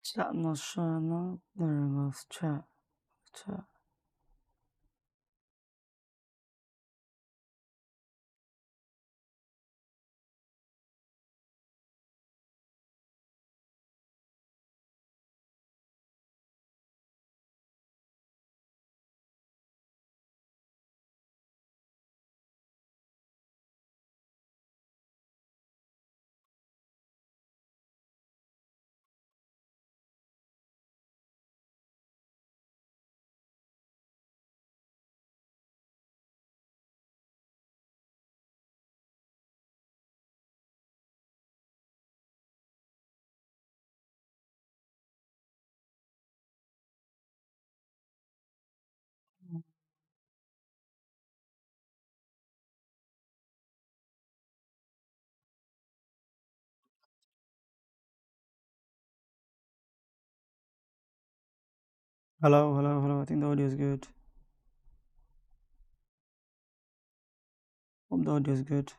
Chat not showing up. There it goes. Chat. Hello. I think the audio is good. Hope the audio is good.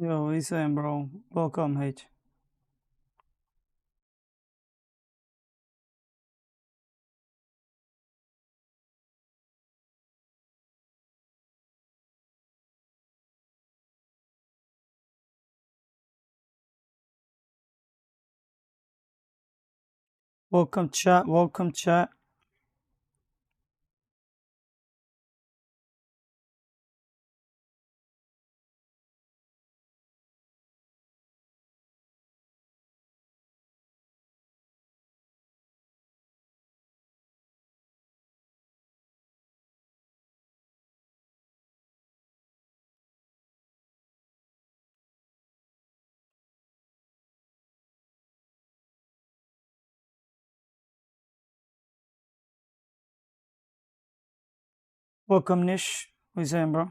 Yo, what you saying, bro? Welcome, H. Welcome, chat. Welcome, chat. Welcome, Nish. What you saying, bro?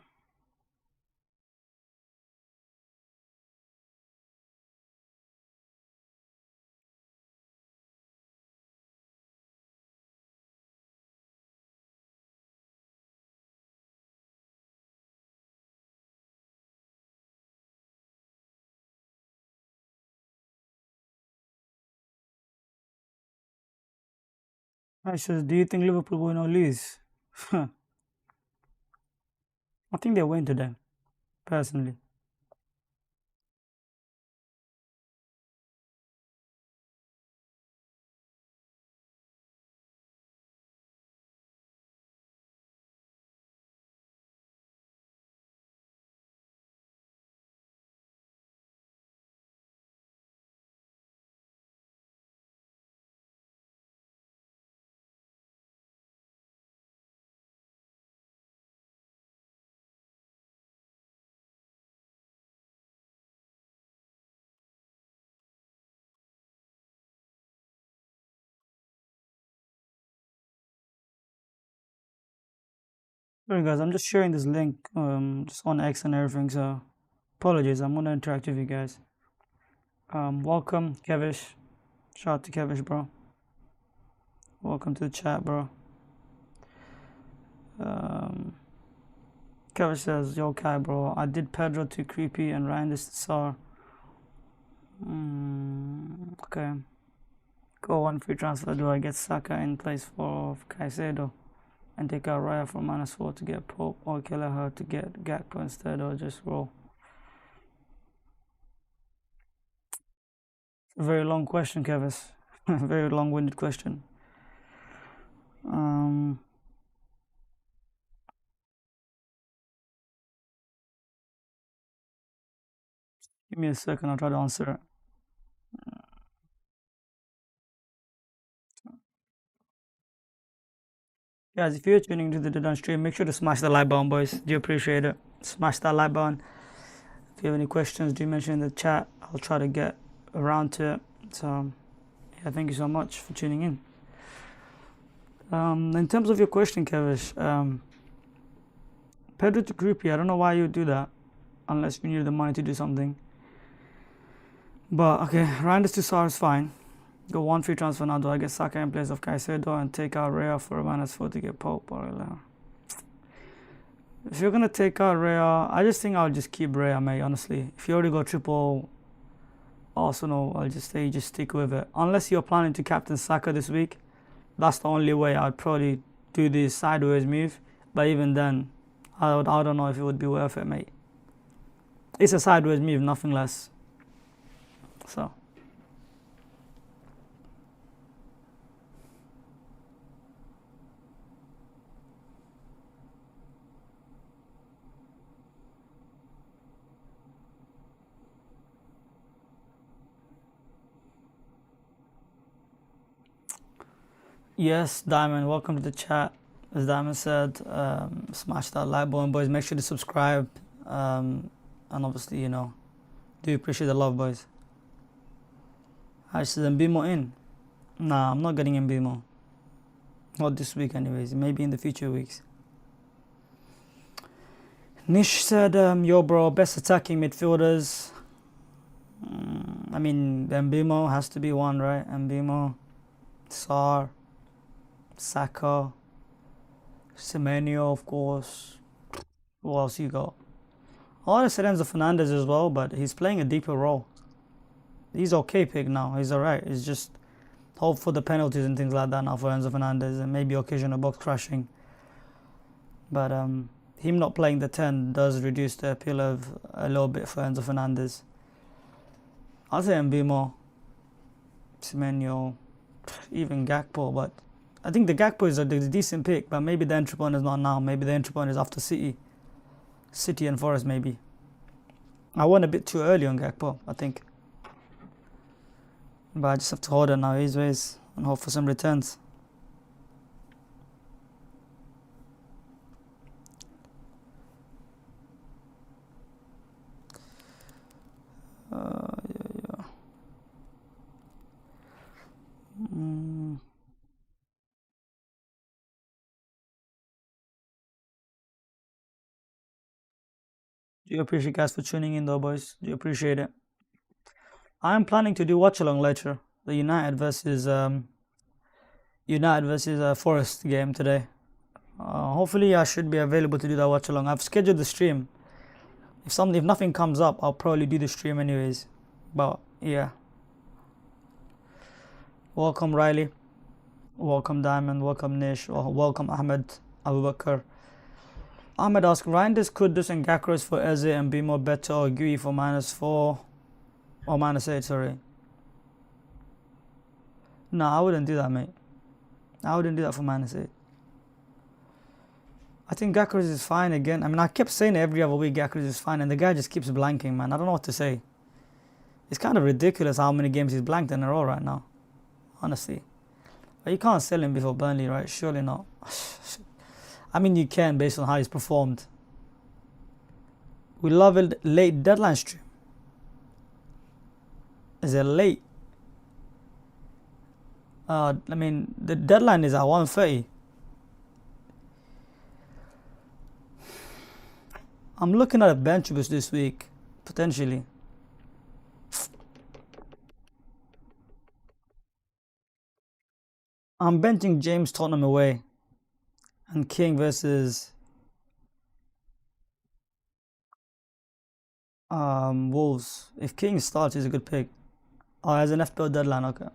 I says, do you think Liverpool will not lose? I think they win today, personally. Sorry, guys, I'm just sharing this link just on X and everything, so apologies. I'm gonna interact with you guys. Welcome, Kevish. Shout out to Kevish, bro. Welcome to the chat, bro. Kevish says, yo, Kai, bro, I did Pedro too creepy and Ryan this Sar. Okay. Go one free transfer. Do I get Saka in place for Caicedo and take out Raya for -4 to get Pope, or Kelleher to get Gakpo instead, or just roll? It's a very long question, Kevis. Very long-winded question. Give me a second, I'll try to answer it. Guys, if you're tuning to the deadline stream, make sure to smash the like button, boys. Do appreciate it. Smash that like button. If you have any questions, do mention in the chat. I'll try to get around to it. So, yeah, thank you so much for tuning in. In terms of your question, Kevish, Pedro to Groupie, I don't know why you would do that unless you need the money to do something. But okay, Randers to Sar is fine. Go one free transfer now. Do I get Saka in place of Caicedo and take out Rea for a -4 to get Pope? Or, if you're gonna take out Rea, I just think I'll just keep Rea, mate. Honestly, if you already got triple Arsenal, I'll just say just stick with it. Unless you're planning to captain Saka this week, that's the only way I'd probably do this sideways move. But even then, I don't know if it would be worth it, mate. It's a sideways move, nothing less. So. Yes, Diamond, welcome to the chat. As Diamond said, smash that like button, boys. Make sure to subscribe. And obviously, do appreciate the love, boys. I said Mbimo in. Nah, I'm not getting Mbimo. Not this week anyways. Maybe in the future weeks. Nish said, yo bro, best attacking midfielders. I mean, Mbimo has to be one, right? Mbimo, Sar, Saka, Semenyo, of course. Who else you got? I want to say Enzo Fernandez as well, but he's playing a deeper role. He's okay pick now. He's alright. It's just hope for the penalties and things like that now for Enzo Fernandez and maybe occasional box crashing. But him not playing the 10 does reduce the appeal of a little bit for Enzo Fernandez. I'll say Mbimo, Semenyo, even Gakpo, but I think the Gakpo is a decent pick, but maybe the entry point is not now. Maybe the entry point is after City and Forest, maybe. I went a bit too early on Gakpo, I think. But I just have to hold it now his ways and hope for some returns. Yeah. Do appreciate guys for tuning in though, boys. Do appreciate it. I'm planning to do watch along later. The United versus Forest game today. Hopefully I should be available to do that watch along. I've scheduled the stream. If nothing comes up, I'll probably do the stream anyways. But yeah. Welcome Riley. Welcome Diamond. Welcome Nish. Welcome Ahmed Abubakar. Ahmed asks, Reinders, Kudus and Gakros for Eze and Mbimo better or Gui for -4 or -8, sorry. No, I wouldn't do that, mate. I wouldn't do that for -8. I think Gakros is fine again. I mean, I kept saying it every other week, Gakros is fine, and the guy just keeps blanking, man. I don't know what to say. It's kind of ridiculous how many games he's blanked in a row right now, honestly. But you can't sell him before Burnley, right? Surely not. I mean, you can based on how he's performed. We love a late deadline stream. Is it late? I mean, the deadline is at 1:30. I'm looking at a bench boost this week, potentially. I'm benching James Tottenham away. And King versus Wolves. If King starts, he's a good pick. Oh, as an FPL deadline, okay.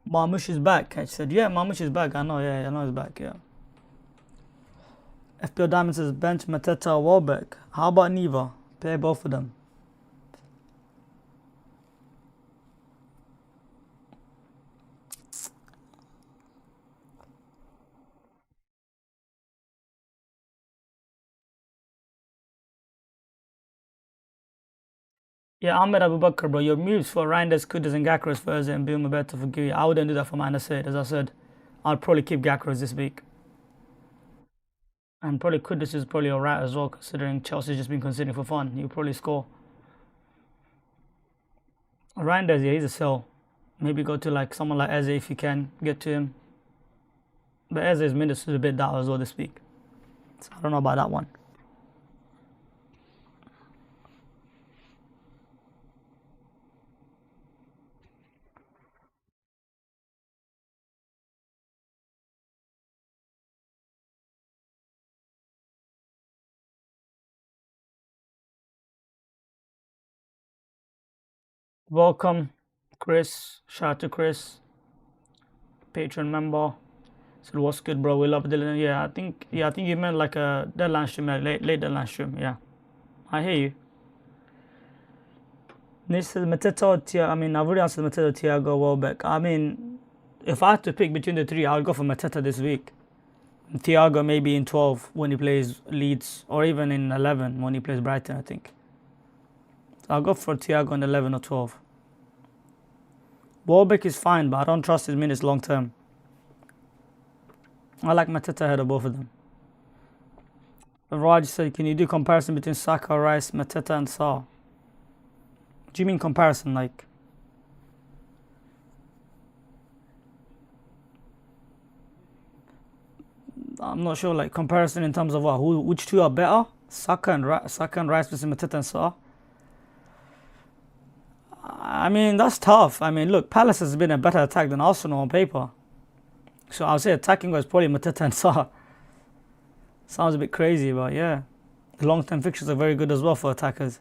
Marmoush is back, Catch said. Yeah, Marmoush is back. I know, yeah, I know he's back, yeah. FPL Diamond says bench Mateta or Welbeck. How about Neva? Pair both of them. Yeah, Ahmed Abubakar, bro. Your moves for Reinders, Kudus, and Gakros for Eze and Mbimo better for Gui. I wouldn't do that for -8. As I said, I'd probably keep Gakros this week. And probably Kudus is probably alright as well, considering Chelsea's just been considering for fun. He'll probably score. Reinders, yeah, he's a sell. Maybe go to like someone like Eze if you can get to him. But Eze's minutes is a bit down as well this week. So I don't know about that one. Welcome, Chris. Shout out to Chris, patron member. So what's good, bro? We love Dylan. Yeah, I think you meant like a deadline stream, like late deadline stream. Yeah, I hear you. This is Mateta or Thiago. I mean, I've already answered Mateta, Thiago, Welbeck. I mean, if I had to pick between the three, I would go for Mateta this week. Thiago maybe in 12 when he plays Leeds, or even in 11 when he plays Brighton, I think. So I'll go for Thiago in 11 or 12. Welbeck is fine, but I don't trust his minutes long term. I like Mateta ahead of both of them. Raj said, can you do comparison between Saka, Rice, Mateta, and Saar? Do you mean comparison, like? I'm not sure, like comparison in terms of what, which two are better? Saka and Rice versus Mateta and Saar. I mean, that's tough. I mean, look, Palace has been a better attack than Arsenal on paper. So I'll say attacking was probably Mateta and Saar. Sounds a bit crazy, but yeah. The long-term fixtures are very good as well for attackers.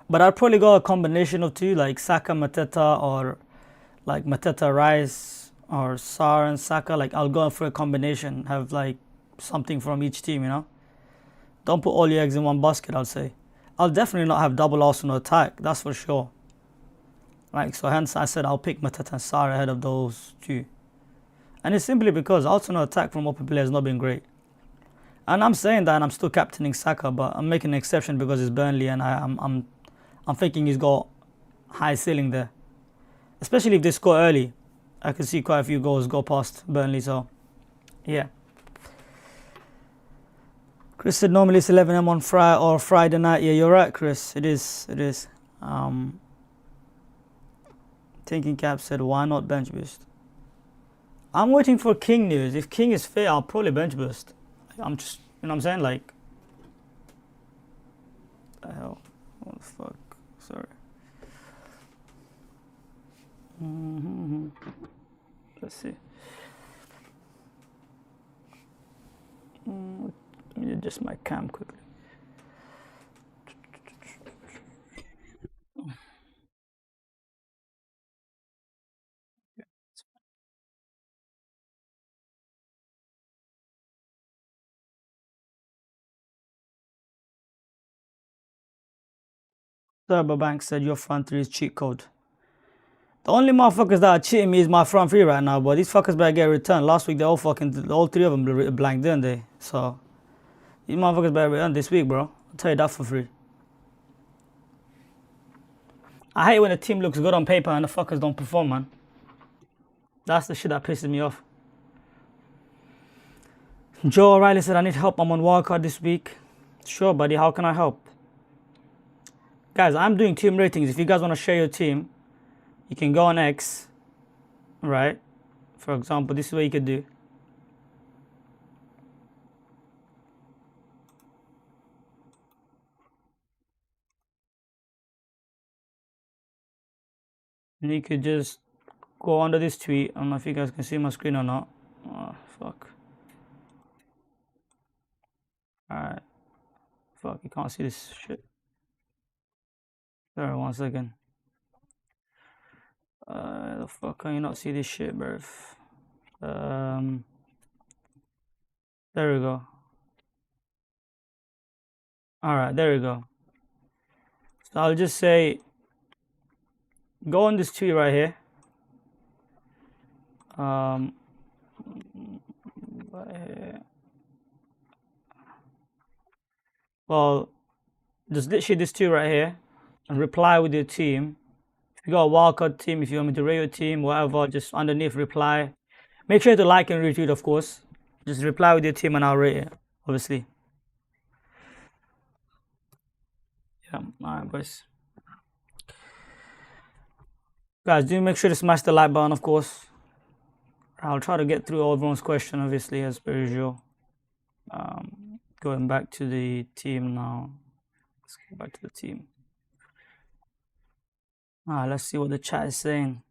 But I'd probably go a combination of two, like Saka, Mateta, or like Mateta, Rice, or Saar and Saka. Like I'll go for a combination, have like something from each team, you know. Don't put all your eggs in one basket, I'll say. I'll definitely not have double Arsenal attack, that's for sure. Like, so hence I said I'll pick Mateta and Saar ahead of those two. And it's simply because Arsenal attack from open play has not been great. And I'm saying that and I'm still captaining Saka, but I'm making an exception because it's Burnley and I'm thinking he's got high ceiling there. Especially if they score early. I can see quite a few goals go past Burnley, so yeah. Chris said normally it's 11 a.m. on Friday night. Yeah, you're right, Chris. It is. Thinking Cap said, why not bench boost? I'm waiting for King news. If King is fair, I'll probably bench boost. I'm just, you know what I'm saying? Like, what the hell? What the fuck? Sorry. Let's see. Let me adjust my cam quickly. Cyberbank said your front three is cheat code. The only motherfuckers that are cheating me is my front three right now, but these fuckers better get returned. Last week they all three of them blanked, didn't they? So these motherfuckers better return this week, bro. I'll tell you that for free. I hate when a team looks good on paper and the fuckers don't perform, man. That's the shit that pisses me off. Joe O'Reilly said, I need help. I'm on wildcard this week. Sure, buddy. How can I help? Guys, I'm doing team ratings. If you guys want to share your team, you can go on X, right? For example, this is what you could do. And you could just go under this tweet. I don't know if you guys can see my screen or not. Oh, fuck. Alright. Fuck, you can't see this shit. Sorry, 1 second. The fuck can you not see this shit, bro? There we go. Alright, there we go. So I'll just say, go on this tweet right here. Right here. Well, just literally this tweet right here, and reply with your team. If you got a wildcard team, if you want me to rate your team, whatever, just underneath reply. Make sure to like and retweet, of course. Just reply with your team and I'll rate it, obviously. Yeah, alright, boys. Guys, do make sure to smash the like button, of course. I'll try to get through all everyone's question, obviously, as per usual. Going back to the team now. Let's go back to the team. Let's see what the chat is saying.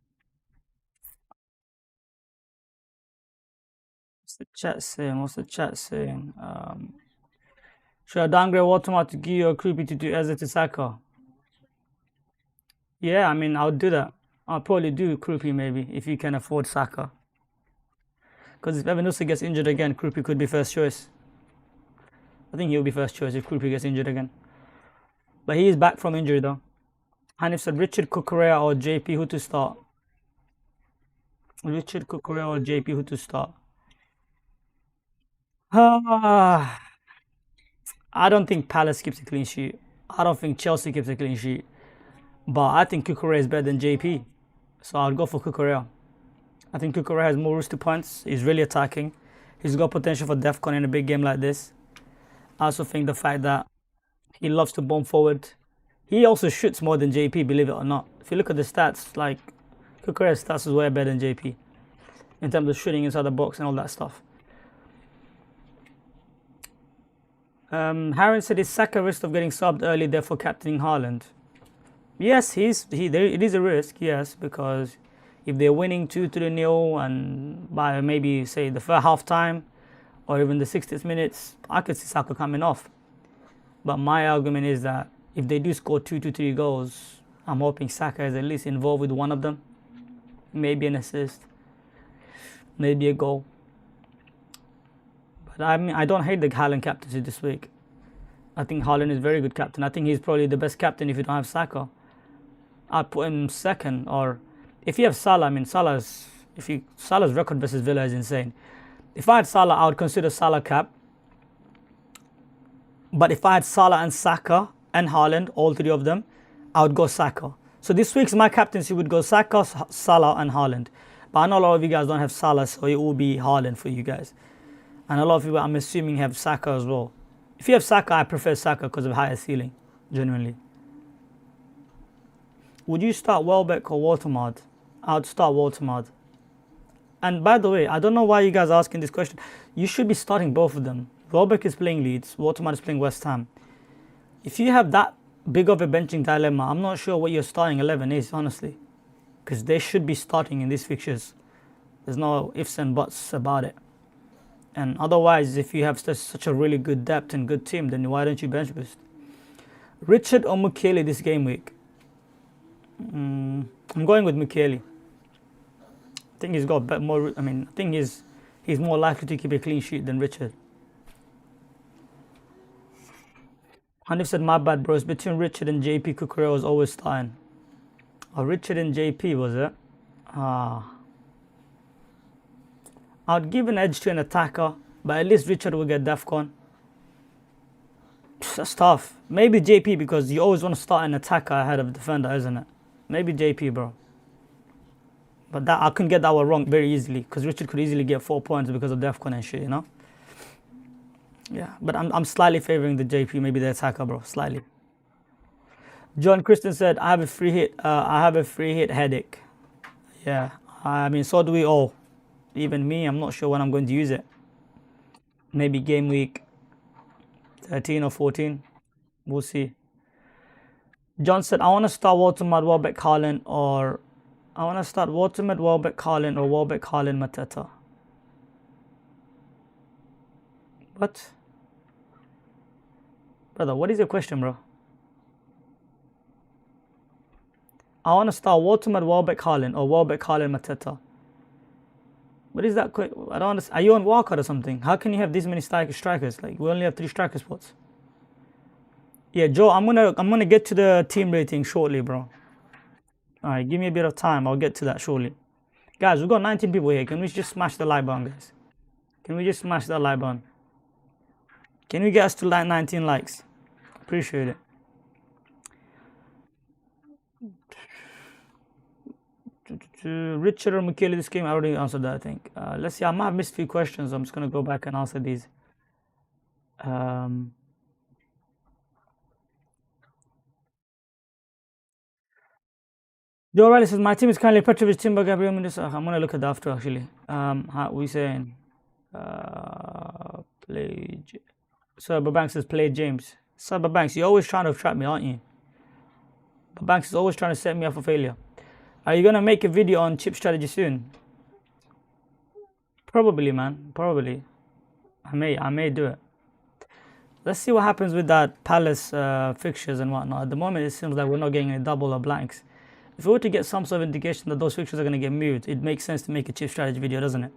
What's the chat saying? What's the chat saying? Should I downgrade Watermark to Gio or Creepy to do Eze to SAKA? Yeah, I mean, I'll do that. I'll probably do Creepy maybe, if you can afford SAKA. Because if Evanusa gets injured again, Creepy could be first choice. I think he'll be first choice if Creepy gets injured again. But he is back from injury though. Hanif said Richard Kukurea or JP who to start. Richard Kukurea or JP who to start. I don't think Palace keeps a clean sheet. I don't think Chelsea keeps a clean sheet. But I think Kukurea is better than JP. So I'll go for Kukurea. I think Kukurea has more rooster points. He's really attacking. He's got potential for DEFCON in a big game like this. I also think the fact that he loves to bomb forward. He also shoots more than JP, believe it or not. If you look at the stats, like Kukurea's stats is way better than JP in terms of shooting inside the box and all that stuff. Harren said, is Saka risk of getting subbed early, therefore captaining Haaland? Yes, it is a risk, yes, because if they're winning 2-0 and by maybe say the first half time or even the 60th minutes, I could see Saka coming off. But my argument is that if they do score 2 to 3 goals, I'm hoping Saka is at least involved with one of them. Maybe an assist, maybe a goal. But I mean, I don't hate the Haaland captaincy this week. I think Haaland is a very good captain. I think he's probably the best captain if you don't have Saka. I'd put him second, or if you have Salah, I mean Salah's record versus Villa is insane. If I had Salah, I would consider Salah cap. But if I had Salah and Saka and Haaland, all three of them, I would go Saka. So this week's my captaincy would go Saka, Salah and Haaland. But I know a lot of you guys don't have Salah, so it will be Haaland for you guys. And a lot of you, I'm assuming, have Saka as well. If you have Saka, I prefer Saka because of higher ceiling, genuinely. Would you start Welbeck or Watermard? I would start Watermard. And by the way, I don't know why you guys are asking this question. You should be starting both of them. Welbeck is playing Leeds, Watermard is playing West Ham. If you have that big of a benching dilemma, I'm not sure what your starting 11 is, honestly. Because they should be starting in these fixtures. There's no ifs and buts about it. And otherwise, if you have such a really good depth and good team, then why don't you bench boost? Richard or Mukiele this game week? I'm going with Mukiele. I think he's got more. I mean, I think he's more likely to keep a clean sheet than Richard. Hanif said, my bad, bro. It's between Richard and JP. Kukurea was always starting. Oh, Richard and JP, was it? I'd give an edge to an attacker, but at least Richard will get DEFCON. That's tough. Maybe JP, because you always want to start an attacker ahead of a defender, isn't it? Maybe JP, bro. But that I couldn't get that one wrong very easily, because Richard could easily get 4 points because of DEFCON and shit, you know? Yeah, but I'm slightly favoring the JP, maybe the attacker, bro, slightly. John Christian said, I have a free hit headache. Yeah, I mean, so do we all. Even me, I'm not sure when I'm going to use it. Maybe game week 13 or 14. We'll see. John said, I want to start Watermad, Welbeck, Haaland, or I want to start Watermad, Welbeck, Haaland, or Welbeck, Haaland, Mateta. What? Brother, what is your question, bro? I want to start Watermad, Welbeck, Haaland, or Welbeck, Haaland, Mateta. What is that? I don't understand. Are you on Walker or something? How can you have this many strikers? Like, we only have 3 striker spots. Yeah, Joe, I'm gonna get to the team rating shortly, bro. Alright, give me a bit of time. I'll get to that shortly. Guys, we've got 19 people here. Can we just smash the like button, guys? Can we just smash that like button? Can we get us to like 19 likes? Appreciate it. Richard or Mukiele this game? I already answered that, I think. Let's see. I might have missed a few questions. I'm just going to go back and answer these. Joe Riley says my team is currently Petrovic, Timber, Gabriel Mendes. I'm gonna look at that after actually. How we saying? Play. Cyberbanks says play James. Cyberbanks, you're always trying to trap me, aren't you? Banks is always trying to set me up for failure. Are you gonna make a video on chip strategy soon? Probably, man. Probably. I may do it. Let's see what happens with that Palace fixtures and whatnot. At the moment, it seems like we're not getting any double or blanks. If we were to get some sort of indication that those fixtures are going to get moved, it makes sense to make a chip strategy video, doesn't it?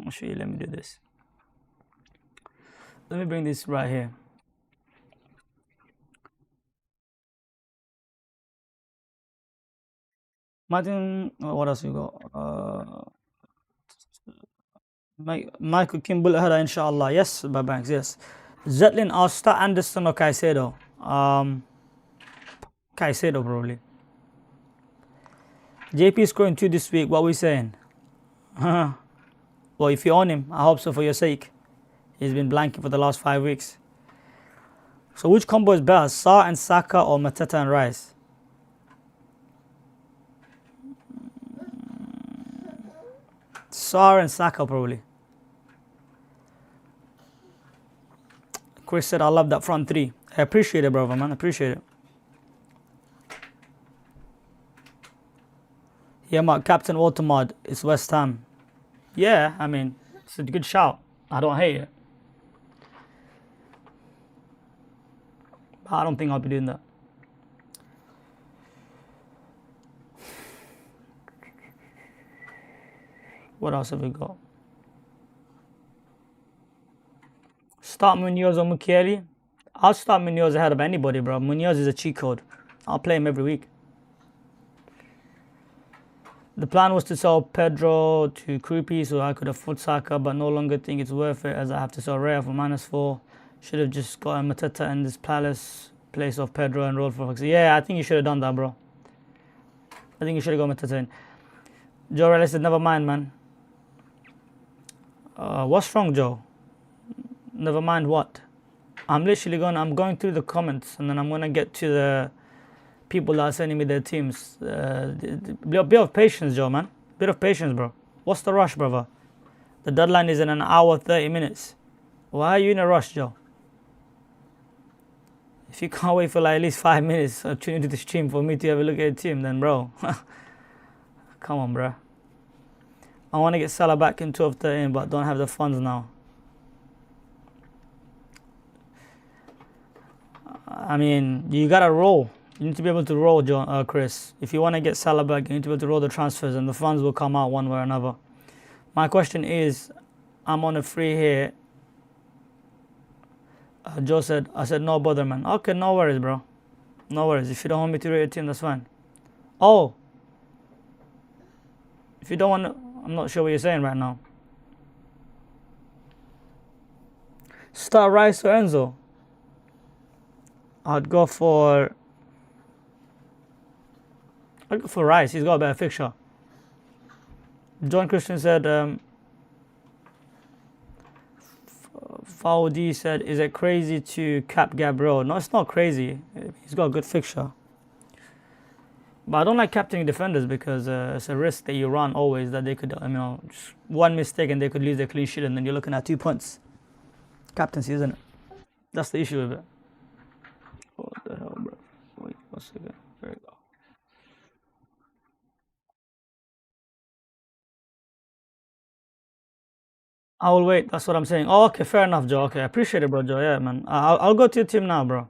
I'll show you. Let me do this. Let me bring this right here. Martin, what else you got? Michael Kimball Hada, inshallah. Yes, Babanks, yes. Zetlin, I'll start Anderson or Caicedo. Caicedo, probably. JP scoring 2 this week. What are we saying? Well, if you own him, I hope so for your sake. He's been blanking for the last 5 weeks. So which combo is better, Sarr and Saka or Mateta and Rice? Sarr and Saka, probably. Chris said, I love that front three. I appreciate it, brother, man. I appreciate it. Yeah, my Captain Automod is West Ham. Yeah, I mean, it's a good shout. I don't hate it. I don't think I'll be doing that. What else have we got? Start Munoz or Mukiele? I'll start Munoz ahead of anybody, bro. Munoz is a cheat code. I'll play him every week. The plan was to sell Pedro to Krupi so I could afford Saka, but no longer think it's worth it as I have to sell Raya for -4. Should have just got a Mateta in this Palace place of Pedro and rolled for Fox. Yeah, I think you should have done that, bro. I think you should have got Mateta in. Joe Riley said, never mind, man. What's wrong, Joe? Never mind what? I'm going through the comments and then I'm gonna get to the people that are sending me their teams. Bit of patience, Joe, man. Bit of patience, bro. What's the rush, brother? The deadline is in an hour, 30 minutes. Why are you in a rush, Joe? If you can't wait for like at least 5 minutes or tune into the stream for me to have a look at your team, then bro, come on, bro. I want to get Salah back in 12-13, but don't have the funds now. I mean, you gotta roll. You need to be able to roll, John, Chris. If you want to get Salah back, you need to be able to roll the transfers, and the funds will come out one way or another. My question is, I'm on a free here. Joe said, I said, no bother, man. Okay, no worries, bro. No worries. If you don't want me to rate your team, that's fine. Oh. If you don't want to, I'm not sure what you're saying right now. Start Rice or Enzo? I'd go for Rice. He's got a better fixture. John Christian said, Faudi said, is it crazy to cap Gabriel? No, it's not crazy. He's got a good fixture. But I don't like captaining defenders because it's a risk that you run always that they could, just one mistake and they could lose their clean sheet and then you're looking at 2 points. Captaincy, isn't it? That's the issue with it. What the hell, bro? Wait, 1 second. There we go. I will wait. That's what I'm saying. Oh, okay, fair enough, Joe. Okay, I appreciate it, bro, Joe. Yeah, man. I'll go to your team now, bro.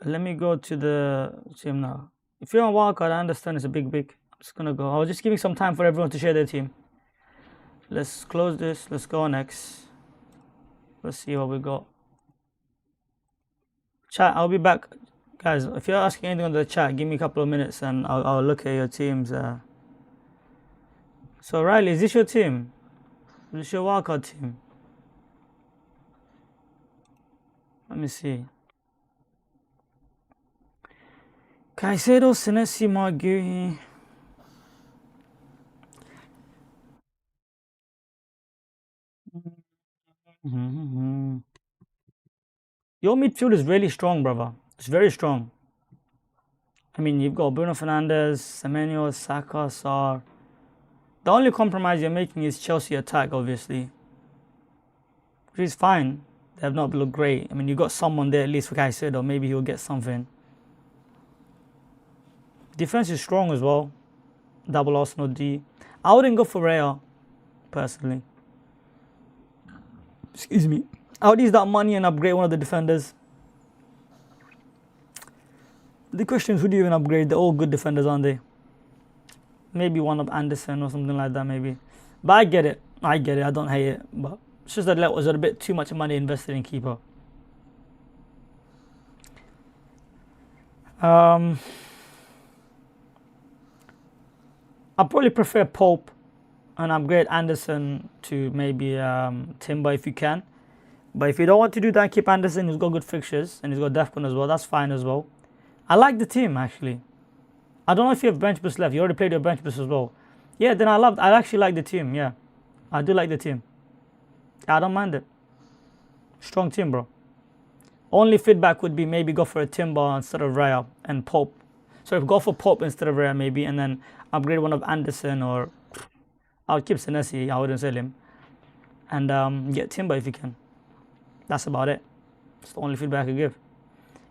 Let me go to the team now. If you're on wildcard, I understand it's a big. I'm just gonna go. I was just giving some time for everyone to share their team. Let's close this. Let's go next. Let's see what we got. Chat, I'll be back. Guys, if you're asking anything on the chat, give me a couple of minutes and I'll look at your teams. So, Riley, is this your team? Is this your wildcard team? Let me see. Caicedo, Senesi, Margui. Your midfield is really strong, brother. It's very strong. I mean, you've got Bruno Fernandes, Semenyo, Saka, Sarr. The only compromise you're making is Chelsea attack, obviously. Which is fine. They have not looked great. I mean, you got someone there at least for Caicedo. Maybe he'll get something. Defense is strong as well. Double Arsenal D. I wouldn't go for Raya, personally. Excuse me. I would use that money and upgrade one of the defenders. The question is, who do you even upgrade? They're all good defenders, aren't they? Maybe one of Anderson or something like that, maybe. But I get it. I don't hate it. But it's just that it was a bit too much money invested in keeper. I probably prefer Pope and upgrade Anderson to maybe Timber if you can. But if you don't want to do that, keep Anderson. He's got good fixtures and he's got Defcon as well. That's fine as well. I like the team actually. I don't know if you have bench boost left. You already played your bench boost as well. Yeah, then I actually like the team. Yeah, I do like the team. I don't mind it. Strong team, bro. Only feedback would be maybe go for a Timber instead of Raya and Pope. So go for Pope instead of Raya maybe, and then upgrade one of Anderson, or I would keep Senesi. I wouldn't sell him. And get Timber if you can. That's about it. That's the only feedback I could give.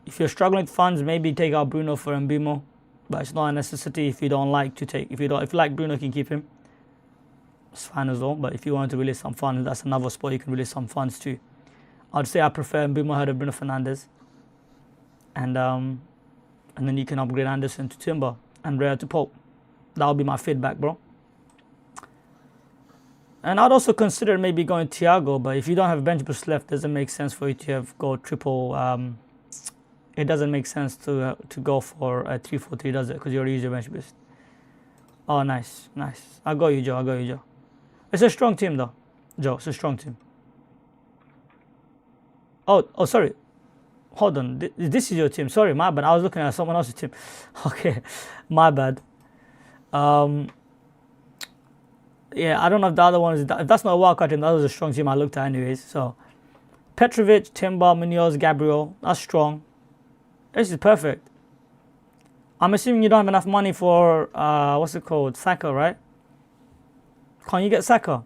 If you're struggling with funds, maybe take out Bruno for Mbimo. But it's not a necessity if you don't like to take. If you like Bruno, you can keep him. It's fine as well. But if you want to release some funds, that's another spot you can release some funds too. I'd say I prefer Mbimo ahead of Bruno Fernandes. And then you can upgrade Anderson to Timber and Raya to Pope. That would be my feedback, bro. And I'd also consider maybe going Thiago, but if you don't have bench boost left, it doesn't make sense for you to go triple. It doesn't make sense to go for a 3-4-3, does it? Because you already use your bench boost. Oh, nice. I'll go you, Joe. It's a strong team, though. Joe, it's a strong team. Oh, sorry. Hold on. This is your team. Sorry, my bad. I was looking at someone else's team. Okay, my bad. Yeah, I don't know if the other one is... If that's not a wildcard team, that was a strong team I looked at anyways. So, Petrovic, Timber, Munoz, Gabriel. That's strong. This is perfect. I'm assuming you don't have enough money for... what's it called? SAKA, right? Can't you get SAKA?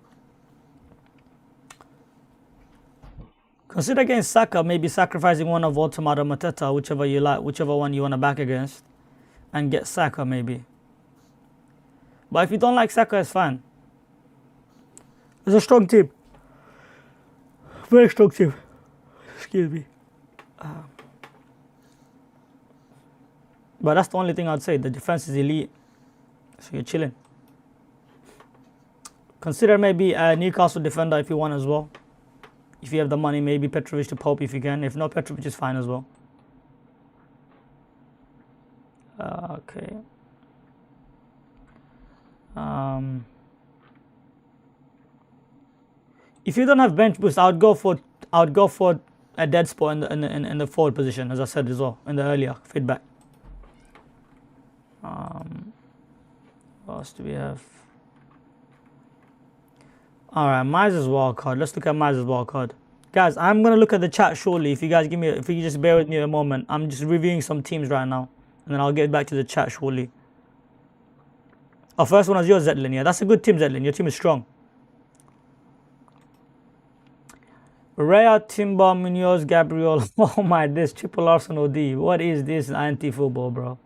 Consider against SAKA, maybe sacrificing one of Automata Mateta, whichever you like, whichever one you want to back against, and get SAKA maybe. But if you don't like SAKA, it's fine. It's a strong team. Very strong team. Excuse me. But that's the only thing I'd say. The defense is elite. So you're chilling. Consider maybe a Newcastle defender if you want as well. If you have the money, maybe Petrovic to Pope if you can. If not, Petrovic is fine as well. Okay. If you don't have bench boost, I would go for a dead spot in the forward position, as I said as well in the earlier feedback. What else do we have? Alright, Miser's wildcard. Let's look at Miser's wildcard. Guys, I'm gonna look at the chat shortly. If you just bear with me a moment. I'm just reviewing some teams right now. And then I'll get back to the chat shortly. Our first one is yours, Zetlin. Yeah, that's a good team, Zetlin. Your team is strong. Raya, Timber, Munoz, Gabriel. Oh my, this triple Arsenal D. What is this anti-football, bro?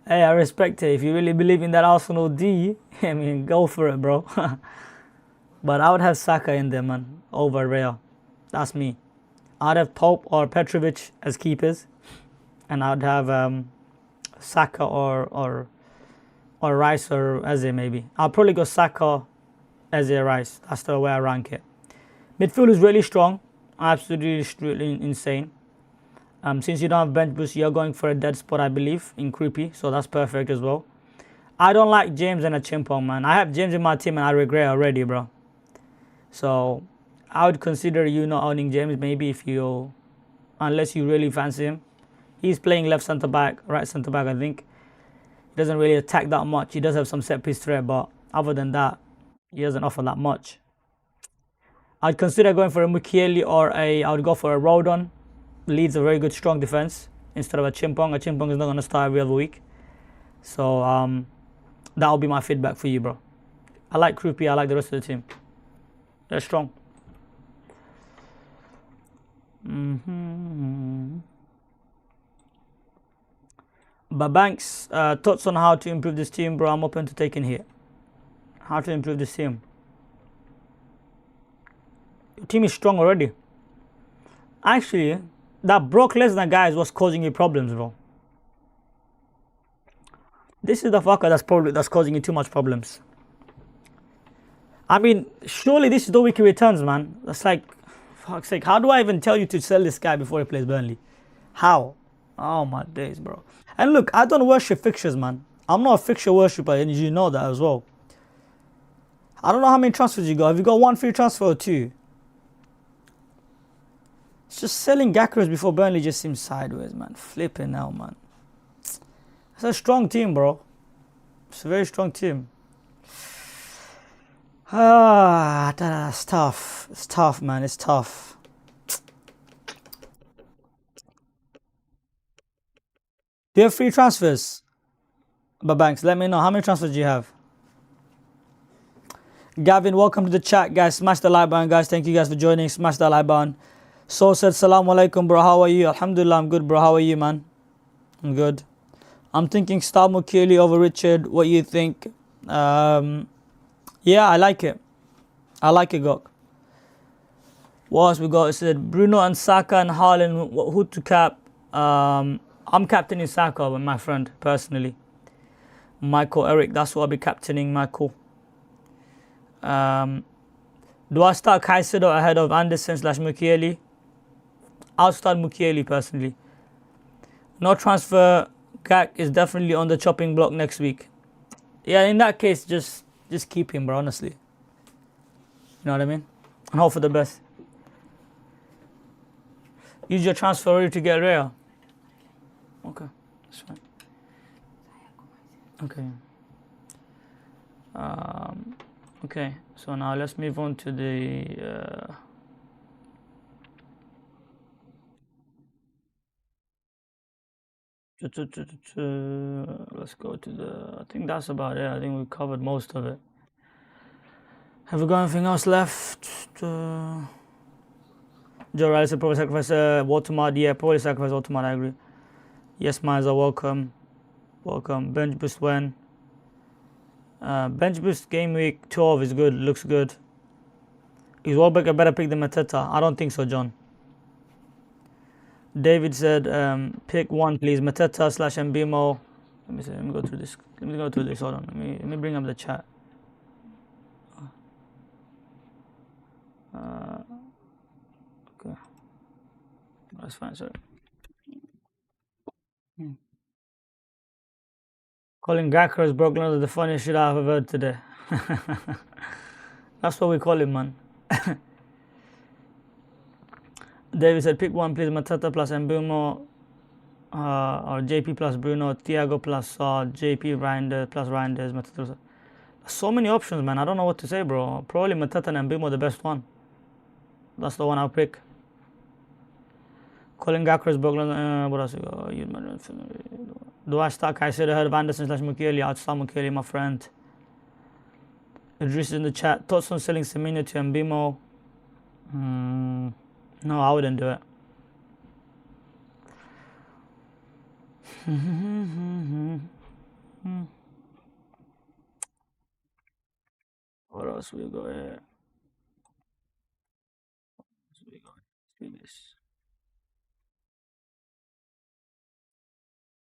Hey, I respect it. If you really believe in that Arsenal D, I mean, go for it, bro. But I would have Saka in there, man, over Raya. That's me. I'd have Pope or Petrovic as keepers. And I'd have Saka or Rice or Eze maybe. I'll probably go Saka, Eze, Rice. That's the way I rank it. Midfield is really strong. Absolutely insane. Since you don't have bench boost, you're going for a dead spot, I believe, in Creepy. So that's perfect as well. I don't like James and a Chimpong, man. I have James in my team and I regret already, bro. So I would consider you not owning James maybe unless you really fancy him. He's playing left centre back, right centre back, I think. He doesn't really attack that much. He does have some set piece threat, but other than that, he doesn't offer that much. I'd consider going for a Mukiele or I would go for a Rodon. Leeds a very good strong defense instead of a Chimpong. A Chimpong is not going to start every other week. So that'll be my feedback for you, bro. I like Krupi. I like the rest of the team. They're strong. But Banks, thoughts on how to improve this team, bro? I'm open to taking here. How to improve this team? Your team is strong already. Actually, that Brock Lesnar guy is what's causing you problems, bro. This is the fucker that's causing you too much problems. I mean, surely this is the week he returns, man. That's like, fuck's sake. How do I even tell you to sell this guy before he plays Burnley? How? Oh my days, bro. And look, I don't worship fixtures, man. I'm not a fixture worshipper, and you know that as well. I don't know how many transfers you got. Have you got one free transfer or two? It's just selling Gakras before Burnley just seems sideways, man. Flipping now, man. It's a strong team, bro. It's a very strong team. That's tough. It's tough, man. It's tough. Do you have free transfers? But Banks, let me know. How many transfers do you have? Gavin, welcome to the chat, guys. Smash the like button, guys. Thank you guys for joining. Smash the like button. So said, Salaam alaikum, bro. How are you? Alhamdulillah, I'm good, bro. How are you, man? I'm good. I'm thinking start Mukeli over Richard. What do you think? Yeah, I like it. I like it, Gok. What else we got? It said Bruno and Saka and Haaland, who to cap? I'm captaining Saka with my friend, personally. Michael, Eric, that's what I'll be captaining, Michael. Do I start Caicedo ahead of Anderson / Mukiele? I'll start Mukiele, personally. No transfer. Gak is definitely on the chopping block next week. Yeah, in that case, just keep him, bro, honestly. You know what I mean? And hope for the best. Use your transfer already to get rare. Okay, that's fine. Okay. Okay, so now let's move on to the... let's go to the... I think that's about it. I think we covered most of it. Have we got anything else left? Joe Riley said probably sacrifice Watermart. Yeah, probably sacrifice Watermart, I agree. Yes, Miles are welcome. Welcome. Bench boost when? Bench boost game week 12 is good, looks good. Is Warbeck a better pick than Mateta? I don't think so, John. David said, pick one, please. Mateta / Mbimo. Let me see. Let me go through this. Hold on. Let me bring up the chat. Okay. That's fine, sorry. Calling Gakras Brooklyn is the funniest shit I've ever heard today. That's what we call him, man. David said, pick one, please. Matata plus Mbeumo, or JP plus Bruno, Thiago plus JP Reinders plus Reinders, Matata. So many options, man. I don't know what to say, bro. Probably Matata and Mbeumo the best one. That's the one I'll pick. Colin Gakras, Brooklyn, what else we got? Do I start Caicedo ahead of Anderson / Mukiele? I'd start Mukiele, my friend. Idris in the chat. Thoughts on selling Semino to Mbeumo? No, I wouldn't do it. What else we got here? Let's do this.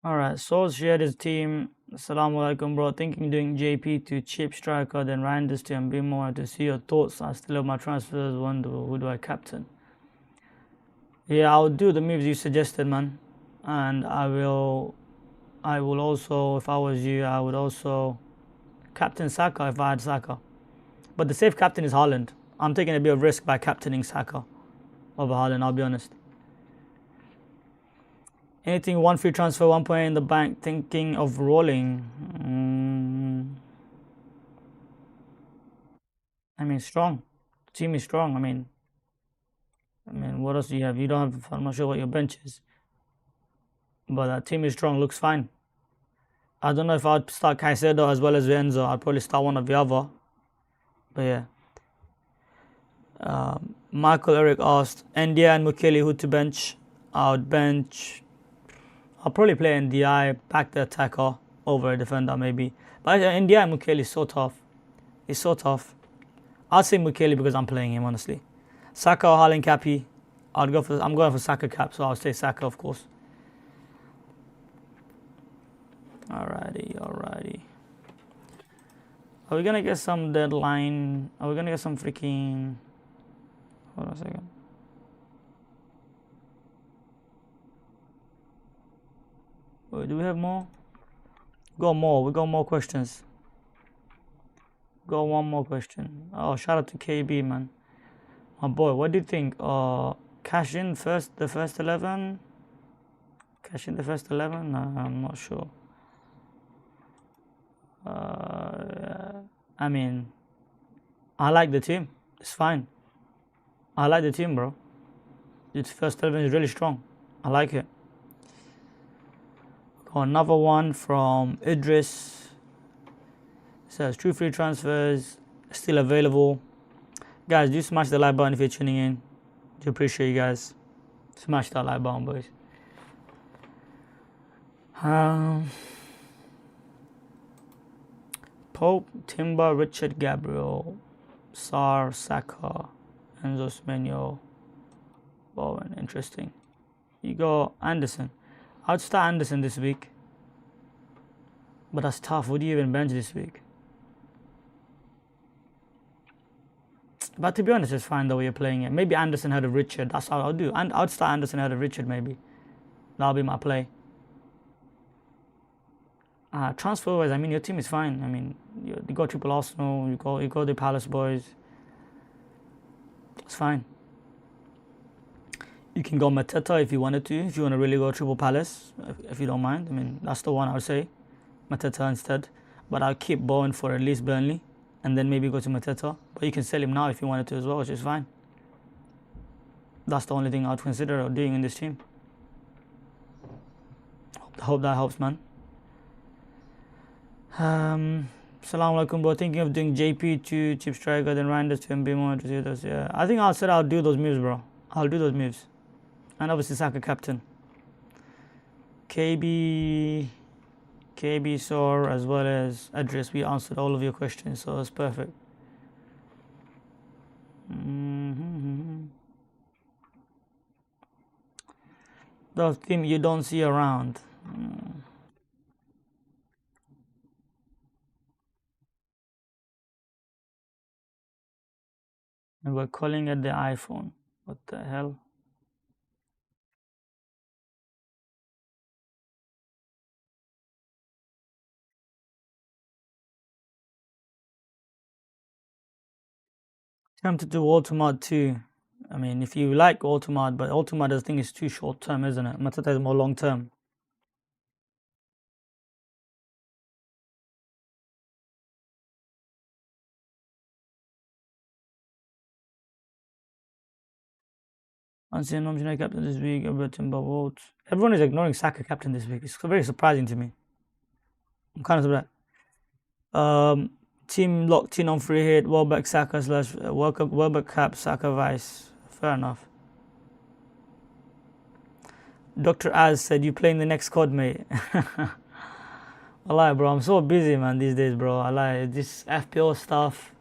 Alright, Souls shared his team. Assalamu alaikum, bro. Thinking doing JP to chip striker, then Reinders to Mbeumo. To see your thoughts. I still have my transfers. Wonder who do I captain? Yeah, I'll do the moves you suggested, man. And I will also, if I was you, I would also captain Saka if I had Saka. But the safe captain is Haaland. I'm taking a bit of risk by captaining Saka over Haaland, I'll be honest. Anything, one free transfer, 1 point in the bank, thinking of rolling. I mean, strong. The team is strong. I mean, I mean, what else do you have? You don't have. I'm not sure what your bench is, but that team is strong. Looks fine. I don't know if I'd start Caicedo as well as Enzo. I'd probably start one of the other. But yeah. Michael Eric asked, Ndia and Mukeli, who to bench? I would bench. I'll probably play NDI, back the attacker over a defender maybe. But NDI and Mukeli is so tough. It's so tough. I'll say Mukeli because I'm playing him, honestly. Saka or Haaland Cappy. I'm going for Saka cap, so I'll say Saka, of course. Alrighty. Are we gonna get some deadline? Are we gonna get some freaking... Hold on a second. Wait, do we have more? We got more questions. Got one more question. Oh, shout out to KB, man. My boy, what do you think? Cash in the first 11? Cash in the first 11? I'm not sure. I mean, I like the team. It's fine. I like the team, bro. Its first 11 is really strong. I like it. Got another one from Idris. It says true free transfers still available. Guys, do smash the like button if you're tuning in. Do appreciate you guys. Smash that like button, boys. Pope, Timber, Richard, Gabriel, Sar, Saka, Enzo Semenyo, Bowen. Interesting. You got Anderson. I'd start Anderson this week. But that's tough. Would you even bench this week? But to be honest, it's fine the way you're playing it. Maybe Anderson ahead of Richard. That's how I'll do. And I'd start Anderson ahead of Richard maybe. That'll be my play. Transfer-wise, I mean, your team is fine. I mean, you got triple Arsenal. You got the Palace boys. It's fine. You can go Mateta if you wanted to. If you want to really go triple Palace, if you don't mind. I mean, that's the one I would say. Mateta instead. But I'll keep Bowen for at least Burnley. And then maybe go to Mateta. But you can sell him now if you wanted to as well, which is fine. That's the only thing I would consider doing in this team. Hope that helps, man. Assalamu alaikum, bro. Thinking of doing JP to cheap striker, then Randers to MB more interested. Yeah, I think I'll do those moves, bro. I'll do those moves. And obviously Saka captain. KB Sor as well as Address. We answered all of your questions, so it's perfect. The team you don't see around. And we're calling it the iPhone. What the hell? Tempted to Ultimate too. I mean, if you like Ultimate, but Ultimate I think is too short term, isn't it? Matata is more long term. Unseen nomination captain this week, Everton by votes. Everyone is ignoring Saka captain this week. It's very surprising to me. I'm kind of surprised. Team locked in on free hit, Welbeck Saka slash Welbeck cap, Saka vice. Fair enough. Dr. Az said, you playing the next COD, mate. I lie, bro. I'm so busy, man, these days, bro. I lie. This FPL stuff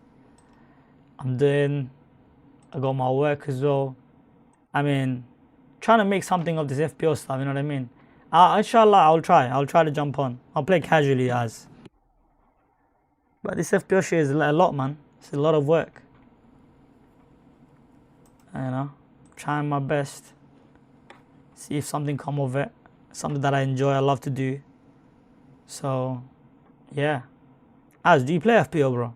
I'm doing. I got my work as well. I mean, trying to make something of this FPL stuff, you know what I mean? Inshallah, I'll try to jump on. I'll play casually as. But this FPL shit is a lot, man. It's a lot of work. You know, trying my best. See if something come of it. Something that I enjoy, I love to do. So, yeah. Az, do you play FPL, bro?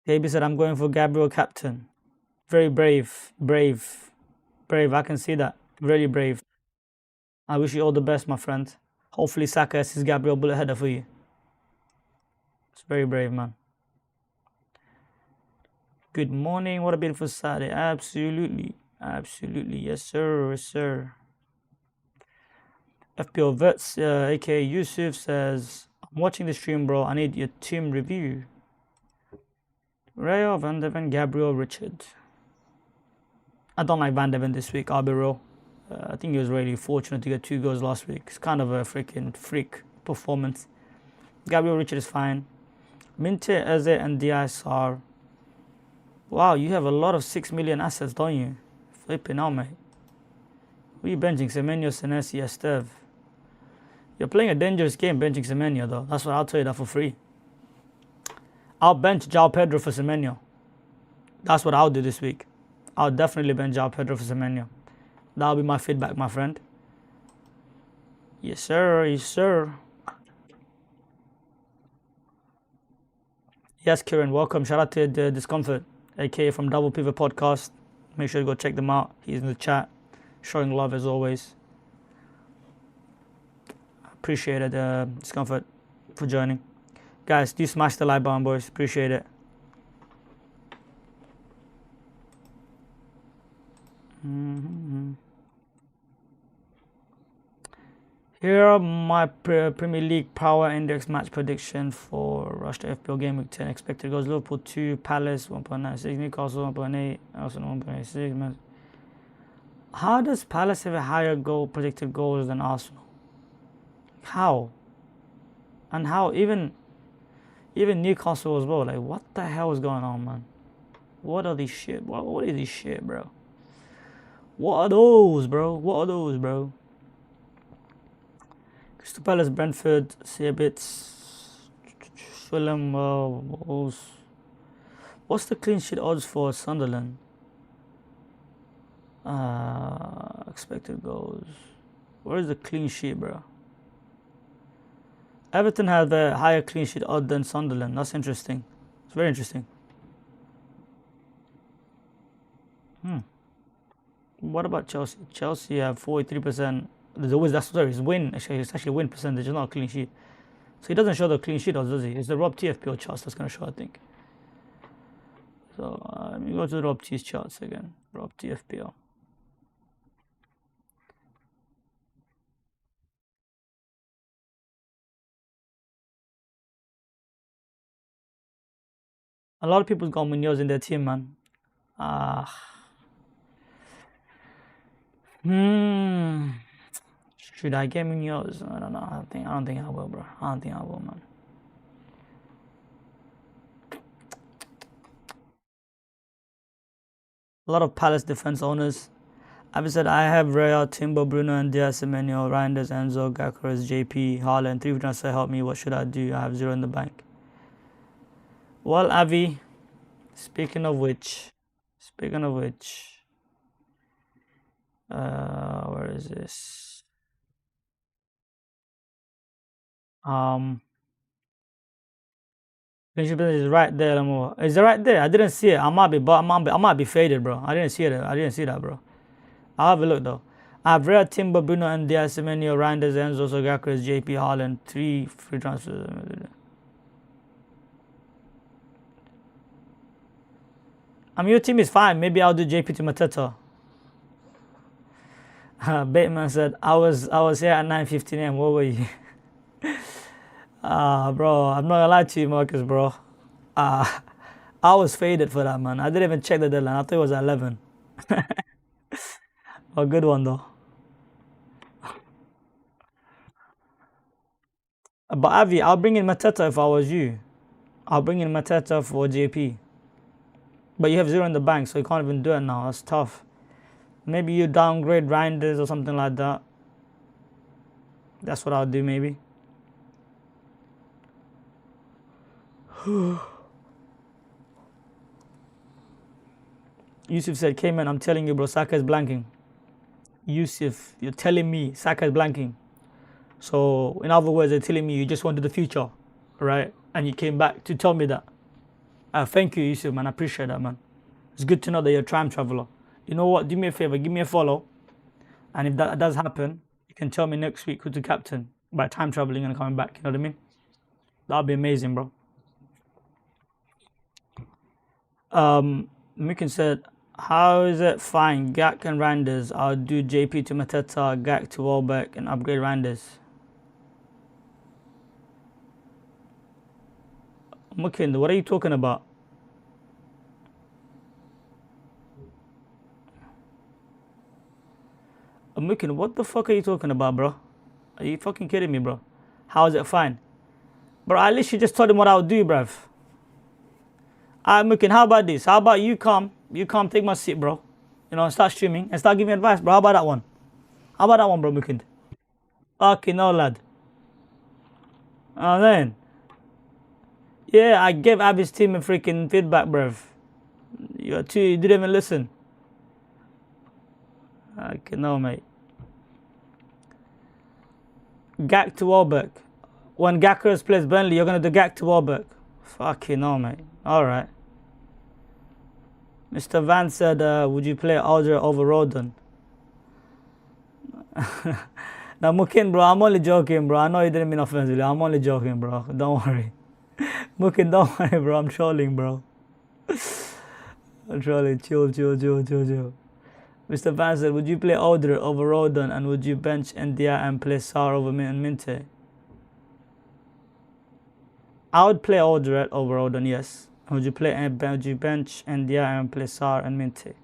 KB said, I'm going for Gabriel captain. Very brave. I can see that. Really brave. I wish you all the best, my friend. Hopefully Saka has his Gabriel bullet header for you. It's very brave, man. Good morning. What a beautiful Saturday. Absolutely. Absolutely. Yes, sir. Yes, sir. FPL Vets, aka Yusuf, says, I'm watching the stream, bro. I need your team review. Rayo, Van de Ven, Gabriel, Richard. I don't like Van de Ven this week, I'll be real. I think he was really fortunate to get 2 goals last week. It's kind of a freaking freak performance. Gabriel, Richard is fine. Minte, Eze, and Diaz are... Wow, you have a lot of 6 million assets, don't you? Flipping out, mate. Who are you benching? Semenyo, Senesi, Estev. You're playing a dangerous game benching Semenyo, though. That's what I'll tell you that for free. I'll bench João Pedro for Semenyo. That's what I'll do this week. I'll definitely bench João Pedro for Semenyo. That'll be my feedback, my friend. Yes, sir. Yes, sir. Yes, Kieran, welcome. Shout out to the Discomfort, aka from Double Pivot Podcast. Make sure to go check them out. He's in the chat, showing love as always. Appreciate it, Discomfort, for joining. Guys, do smash the like button, boys. Appreciate it. Here are my Premier League Power Index match prediction for Rush to FPL Game Week 10. Expected goals: Liverpool 2, Palace 1.96, Newcastle 1.8, Arsenal 1.86. Man, how does Palace have a higher predicted goals than Arsenal? How? And how even Newcastle as well? Like, what the hell is going on, man? What are these shit? What is this shit, bro? What are those, bro? What are those, bro? Crystal Palace, Brentford, Seabits, Fulham. What's the clean sheet odds for Sunderland? Expected goals. Where is the clean sheet, bro? Everton have a higher clean sheet odd than Sunderland. That's interesting. It's very interesting. What about Chelsea? Chelsea have 43%. There's always it's win. Actually, it's actually win percentage, not a clean sheet. So he doesn't show the clean sheet odds, does he? It's the Rob TFPL charts that's going to show, I think. So let me go to the Rob T's charts again. Rob TFPL. A lot of people got Munoz in their team, man. Should I get Munoz? I don't know. I don't think I will, bro. I don't think I will, man. A lot of Palace defense owners. I've said I have Rea, Timber, Bruno, and Diaz, Semenyo, Reinders, Enzo, Gakures, JP, Haaland. 3 transfer help me. What should I do? I have 0 in the bank. Well, Avi, speaking of which, where is this? Is right there, Lamore. Is it right there? I didn't see it. I might be faded, bro. I didn't see it. I didn't see that, bro. I'll have a look though. I have Rea, Timber, Bruno, and Diaz, Semenyo, Reinders, Enzo, Sogakris, JP, Haaland. 3 free transfers. I mean, your team is fine. Maybe I'll do JP to Mateta. Bateman said, I was here at 9:15 a.m. What were you? Bro, I'm not gonna lie to you, Marcus, bro. I was faded for that, man. I didn't even check the deadline. I thought it was at 11. A good one, though. But Avi, I'll bring in Mateta if I was you. I'll bring in Mateta for JP. But you have 0 in the bank, so you can't even do it now. That's tough. Maybe you downgrade Reinders or something like that. That's what I'll do, maybe. Yusuf said, Kayman, I'm telling you, bro, Saka is blanking. Yusuf, you're telling me Saka is blanking. So, in other words, they're telling me you just wanted the future, right? And you came back to tell me that. Thank you, Yusuf, man. I appreciate that, man. It's good to know that you're a time traveler. You know what? Do me a favor. Give me a follow. And if that does happen, you can tell me next week who's the captain. by time traveling and coming back. You know what I mean? That'd be amazing, bro. Mikin said, how is it fine? Gak and Randers. I'll do JP to Mateta, Gak to Welbeck, and upgrade Randers. Mikin, what are you talking about? Mikin, what the fuck are you talking about, bro? Are you fucking kidding me, bro? How is it fine? Bro, I literally just told him what I would do, bruv. Alright, Mikin, how about this? How about you come, take my seat, bro. You know, and start streaming and start giving advice, bro. How about that one? How about that one, bro, Mikin? Fucking no, lad. And then, yeah, I gave Abby's team a freaking feedback, bruv. You didn't even listen. Okay, no, mate. Gak to Welbeck. When Gackers plays Burnley, you're gonna do Gak to Welbeck. Fucking no, mate. Alright. Mr. Van said, would you play Alder over Rodon? Now, Mukin, bro, I'm only joking, bro. I know you didn't mean offensively. I'm only joking, bro. Don't worry. Mukin, don't worry, bro. I'm trolling, bro. I'm trolling. Chill. Mr. Van said, would you play Alder over Rodon, and would you bench Ndia and play Sar over Minte? I would play Alder over Rodon, yes. Would you bench Ndia and play Sar and Minte?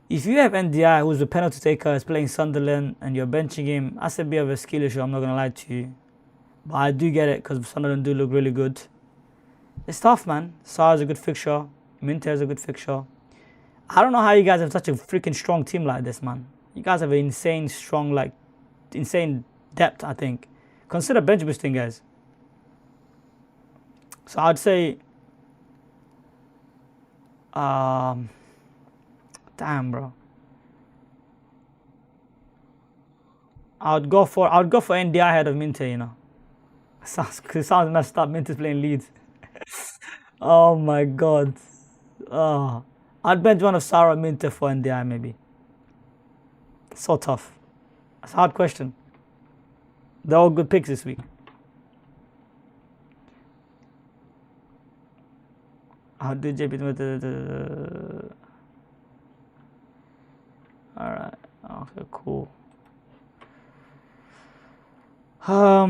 If you have Ndia, who's a penalty taker, is playing Sunderland, and you're benching him, that's a bit of a skill issue, I'm not going to lie to you. But I do get it, because Sunderland do look really good. It's tough, man. Sar is a good fixture. Minte is a good fixture. I don't know how you guys have such a freaking strong team like this, man. You guys have an insane depth, I think. Consider bench boosting, guys. So I'd say, damn, bro. I'd go for NDI ahead of Minte, you know. It sounds messed up. Minte's playing Leeds. Oh my god. I'd bench one of Sarah Minte for NDI maybe. So tough. It's a hard question. They're all good picks this week. I'll do JP with the alright. Okay, cool. I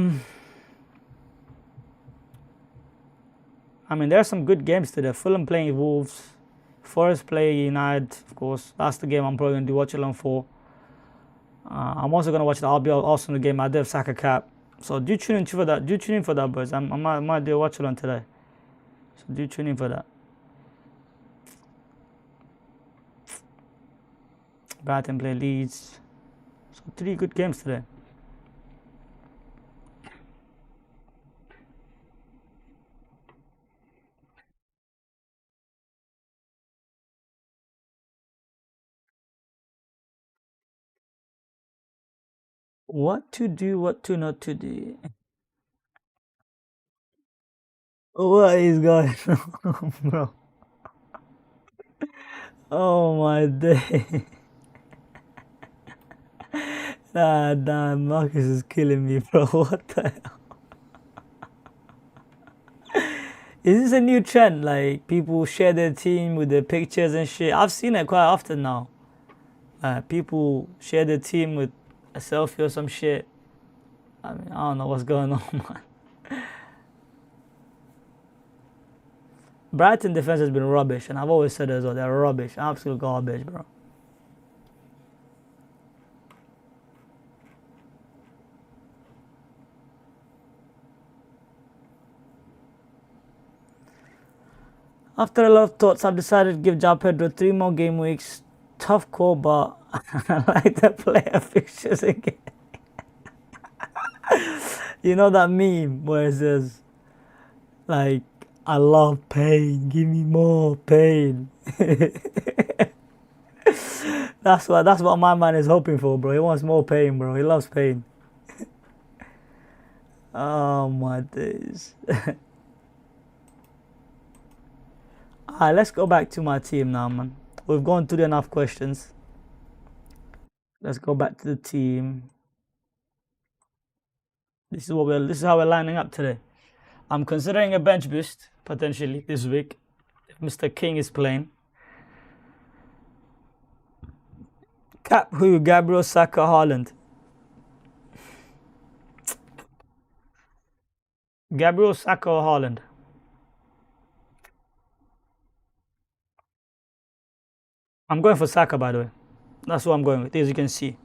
mean, there are some good games today. Fulham playing Wolves. Forest play United, of course. That's the game I'm probably going to do watch along for. I'm also going to watch the RBL Arsenal game. I do have SAKA cap. So do tune in for that. Do tune in for that, boys. I might do a watch along today. So do tune in for that. Brighton play Leeds. So 3 good games today. What to do, what to not to do. What is going on, bro? Oh my day. Nah, Marcus is killing me, bro. What the hell? Is this a new trend? Like, people share their team with their pictures and shit? I've seen it quite often now. People share their team with a selfie or some shit. I mean, I don't know what's going on, man. Brighton defense has been rubbish, and I've always said as well, they're rubbish. Absolute garbage, bro. After a lot of thoughts, I've decided to give João Pedro 3 more game weeks. Tough call, but I like the player fixtures again. You know that meme where it says, like, I love pain, give me more pain. That's what my man is hoping for, bro. He wants more pain, bro. He loves pain. Oh my days. Alright, let's go back to my team now, man. We've gone through enough questions. Let's go back to the team. This is how we're lining up today. I'm considering a bench boost potentially this week if Mr. King is playing. Cap who? Gabriel, Saka, Haaland. Gabriel, Saka, or Haaland? I'm going for Saka, by the way. That's what I'm going with, as you can see.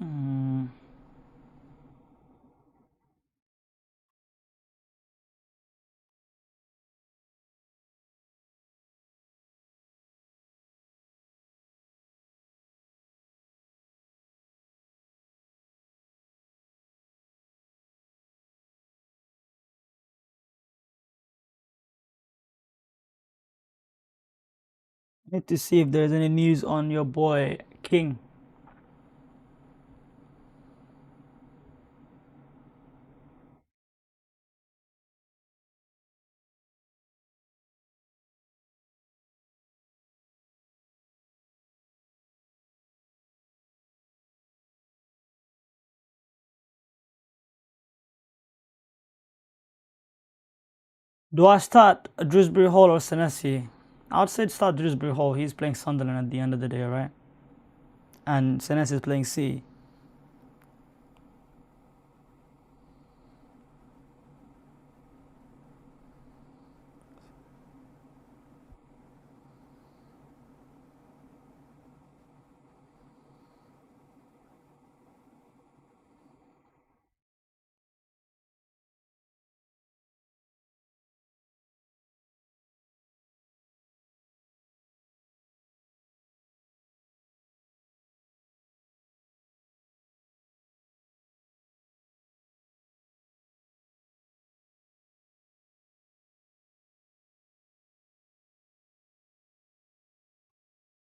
Mm. Need to see if there's any news on your boy King. Do I start Dewsbury Hall or Senesi? I would say start Dewsbury Hall. He's playing Sunderland at the end of the day, right? And Senesi is playing C.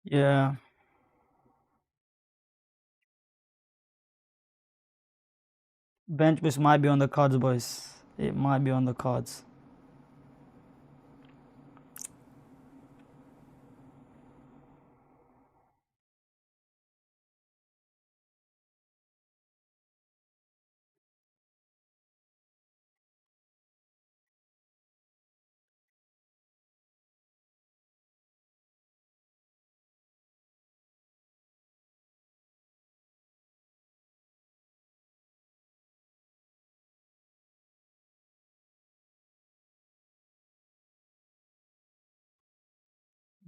Yeah. Bench boost might be on the cards, boys. It might be on the cards.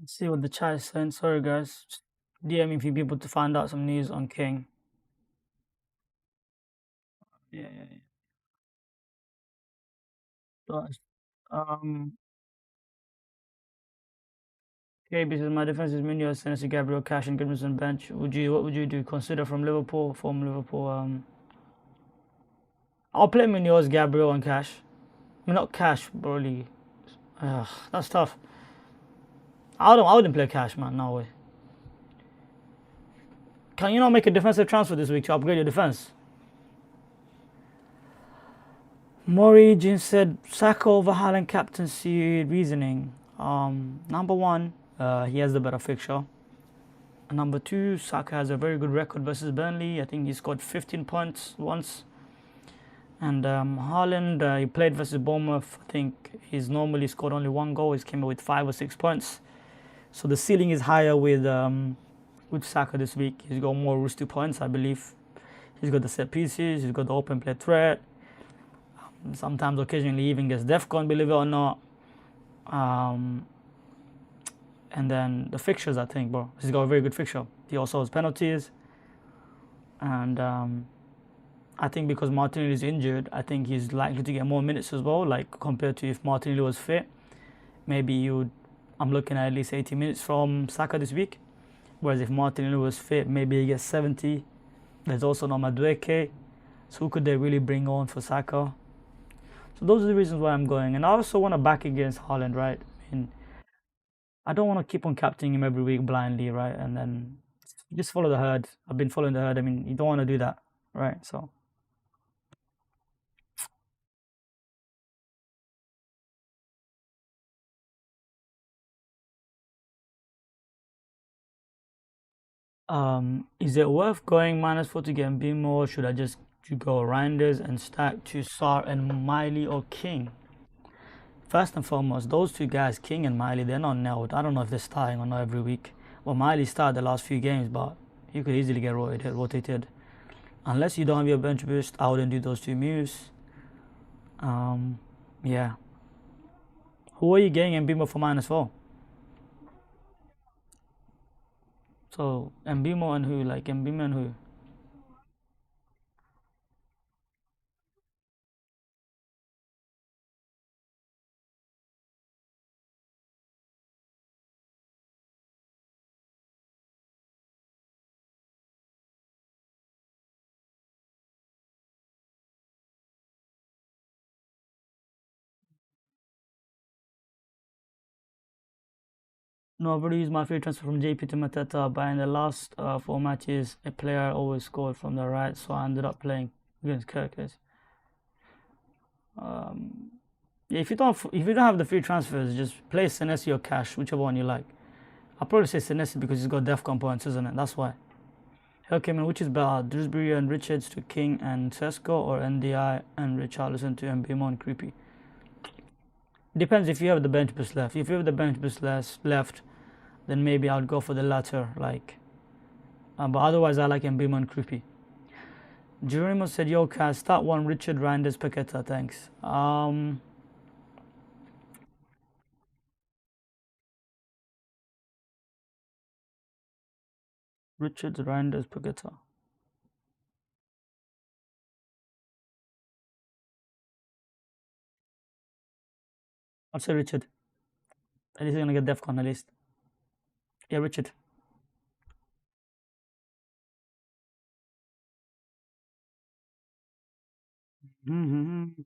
Let's see what the chat is saying. Sorry, guys. Just DM a few people to find out some news on King. Yeah, yeah, yeah. But, okay, because my defense is Munoz, Senesi, Gabriel, Cash, and Goodmanson bench. What would you do? Consider from Liverpool, I'll play Munoz, Gabriel, and Cash. I mean, not Cash, probably. That's tough. I wouldn't play Cash, man. No way. Can you not make a defensive transfer this week to upgrade your defense? Maury Jean said Saka over Haaland captaincy reasoning. Number one, he has the better fixture. Number two, Saka has a very good record versus Burnley. I think he scored 15 points once. And Haaland, he played versus Bournemouth. I think he's normally scored only one goal. He's came up with 5 or 6 points. So the ceiling is higher with Saka this week. He's got more roosty points, I believe. He's got the set pieces. He's got the open play threat. Sometimes, occasionally, even gets DEFCON, believe it or not. And then the fixtures, I think, bro. He's got a very good fixture. He also has penalties. And I think because Martinelli is injured, I think he's likely to get more minutes as well, like compared to if Martinelli was fit. Maybe I'm looking at least 80 minutes from Saka this week. Whereas if Martinelli was fit, maybe he gets 70. There's also no Madueke. So who could they really bring on for Saka? So those are the reasons why I'm going. And I also want to back against Haaland, right? I mean, I don't want to keep on captaining him every week blindly, right? And then Just follow the herd. I've been following the herd. I mean, you don't want to do that, right? So, is it worth going -4 to get BMO, or should I just go Rinders and stack to Sar and Miley or King? First and foremost, those two guys, King and Miley, they're not nailed. I don't know if they're starting or not every week. Well, Miley started the last few games, but you could easily get rotated. Unless you don't have your bench boost, I wouldn't do those two moves. Yeah. Who are you getting in Bimo for -4? So Mbimo and who? Like Mbimo and who? Nobody used my free transfer from JP to Mateta, but in the last 4 matches, a player always scored from the right, so I ended up playing against Kirkes. Yeah, if you don't have the free transfers, just play Senesi or Cash, whichever one you like. I'll probably say Senesi because he's got def components, isn't it? That's why. Hell Kayman, which is better, Dewsbury and Richards to King and Sesko, or NDI and Richarlison to Mbimo and Creepy? Depends if you have the bench boost left. If you have the bench boost left, then maybe I'd go for the latter. But otherwise, I like Mbimo and Creepy. Geronimo said, "Yo, Cass, start one Richard Randers Paqueta, thanks." Richard Randers Paqueta. I'll say Richard. At least he's gonna get DEFCON at least. Yeah, Richard. Mm-hmm.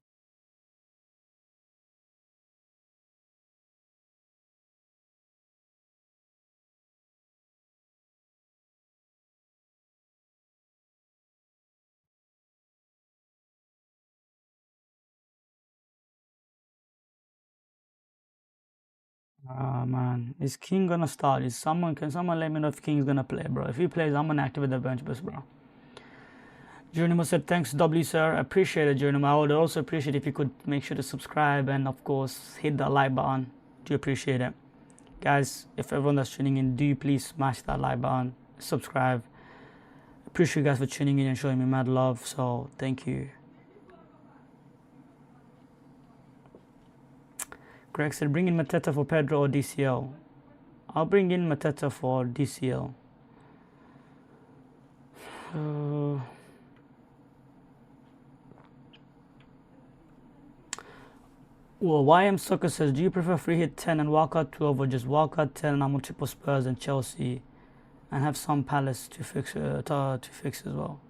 Ah man, is King gonna start? Can someone let me know if King's gonna play, bro? If he plays, I'm gonna activate the bench boost, bro. Geronimo said, "Thanks, W sir. I appreciate it, Geronimo. I would also appreciate if you could make sure to subscribe and of course hit that like button. Do appreciate it. Guys, if everyone that's tuning in, do please smash that like button, subscribe. Appreciate you guys for tuning in and showing me mad love. So thank you." Greg said, "Bring in Mateta for Pedro or DCL." I'll bring in Mateta for DCL. Well, YM Soccer says, "Do you prefer free hit 10 and wildcard 12, or just wildcard 10 and multiple Spurs and Chelsea and have some Palace to fix as well?"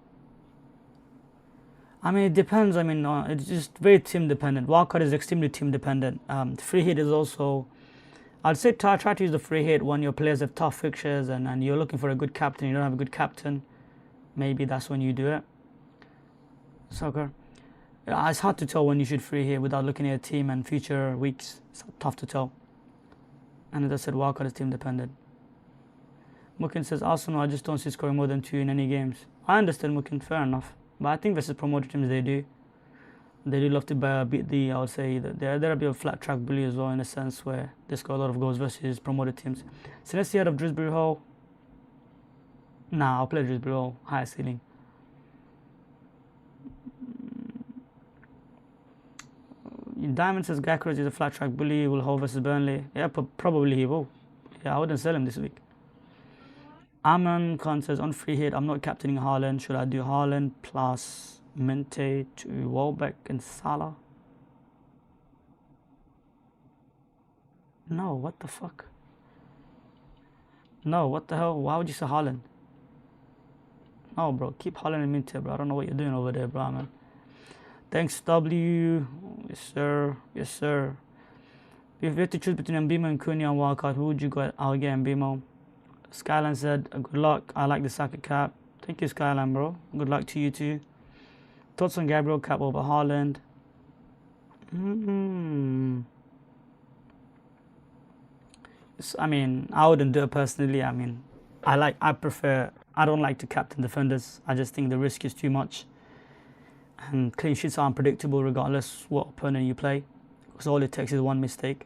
I mean, it depends. I mean, it's just very team dependent. Wildcard is extremely team dependent. Free hit is also, I'd say try to use the free hit when your players have tough fixtures and you're looking for a good captain. You don't have a good captain. Maybe that's when you do it. Soccer. It's hard to tell when you should free hit without looking at a team and future weeks. It's tough to tell. And as I said, wildcard is team dependent. Mukin says, "Arsenal, I just don't see scoring more than 2 in any games." I understand, Mukin, fair enough. But I think versus promoted teams, they do. They do love to beat the, I would say, they're a bit of a flat track bully as well, in a sense where they score a lot of goals versus promoted teams. So let's see out of Dewsbury Hall. Nah, I'll play Dewsbury Hall, higher ceiling. Diamond says, "Gakros is a flat track bully, will hold versus Burnley." Yeah, probably he will. Yeah, I wouldn't sell him this week. Aman Khan says, "On free hit, I'm not captaining Haaland. Should I do Haaland plus Mente to Welbeck and Salah?" No, what the fuck? No, what the hell? Why would you say Haaland? No, bro, keep Haaland and Mente, bro. I don't know what you're doing over there, bro, man. Thanks, W. Yes, sir. Yes, sir. If you had to choose between Mbimo and Cunha and Wildcard, who would you go? I'll get Mbimo. Skyline said, good luck. I like the SAKA cap. Thank you, Skyline, bro. Good luck to you too. Thoughts on Gabriel cap over Haaland? I mean, I wouldn't do it personally. I mean, I don't like to captain defenders. I just think the risk is too much. And clean sheets are unpredictable regardless what opponent you play. Because all it takes is one mistake.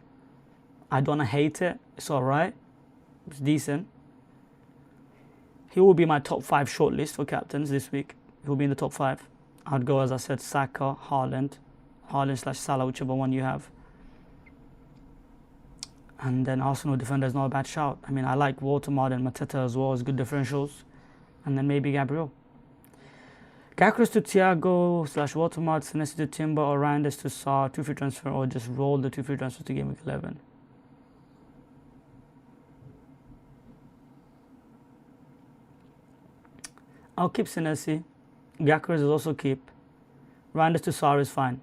I don't hate it. It's alright. It's decent. He will be my top 5 shortlist for captains this week. He will be in the top 5. I'd go, as I said, Saka, Haaland / Salah, whichever one you have. And then Arsenal defender is not a bad shout. I mean, I like Watermard and Mateta as well as good differentials. And then maybe Gabriel. Gakros to Thiago / Watermard, Senesi to Timber, or Randers to Sar, 2 free transfer, or just roll the 2 free transfer to game week 11. I'll keep Senesi. Gakros is also keep. Randers to Sar is fine.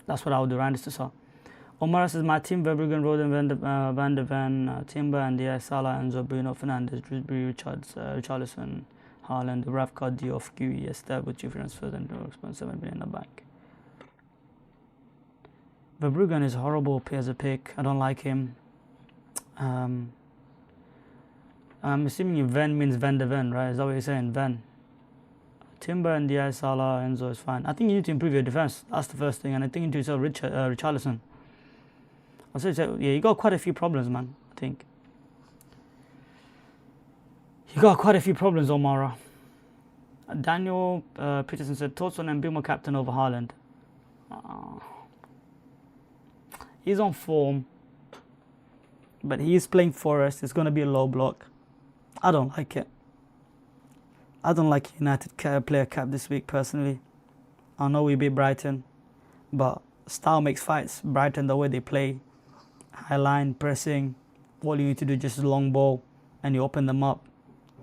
That's what I would do, Randers to Sar. Omar says, my team, Verbruggen, Roden, Van de Ven, Timber, and Salah, Enzo, Bruno, Fernandes, Drewsbury, Richarlison, Haaland, Ravka, Diouf, Gui, Esther, with 2 transfers and 2.7 million in the bank. Verbruggen is horrible as a pick. I don't like him. I'm assuming Ven means Van de Ven, right? Is that what you're saying? Ven. Timber and Salah, Enzo is fine. I think you need to improve your defense. That's the first thing. And I think you need to sell Richarlison. I'll say, yeah, you got quite a few problems, man. I think. You got quite a few problems, Omara. Daniel Peterson said, thoughts on Mbeumo captain over Haaland? He's on form. But he is playing Forest. It's going to be a low block. I don't like it. I don't like United player cap this week, personally. I know we beat Brighton. But style makes fights. Brighton, the way they play. High line, pressing. All you need to do is just a long ball. And you open them up.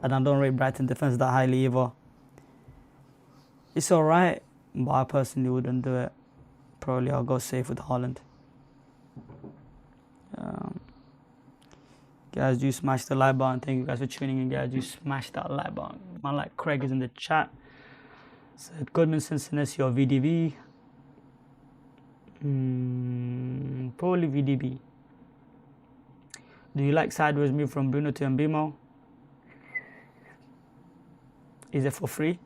And I don't rate Brighton defense that highly either. It's alright. But I personally wouldn't do it. Probably I'll go safe with Haaland. Guys, do smash the like button. Thank you guys for tuning in, guys. Do smash that like button. Man like Craig is in the chat. Said Goodman, Cincinnati, or VDB. Probably VDB. Do you like sideways move from Bruno to Mbeumo? Is it for free?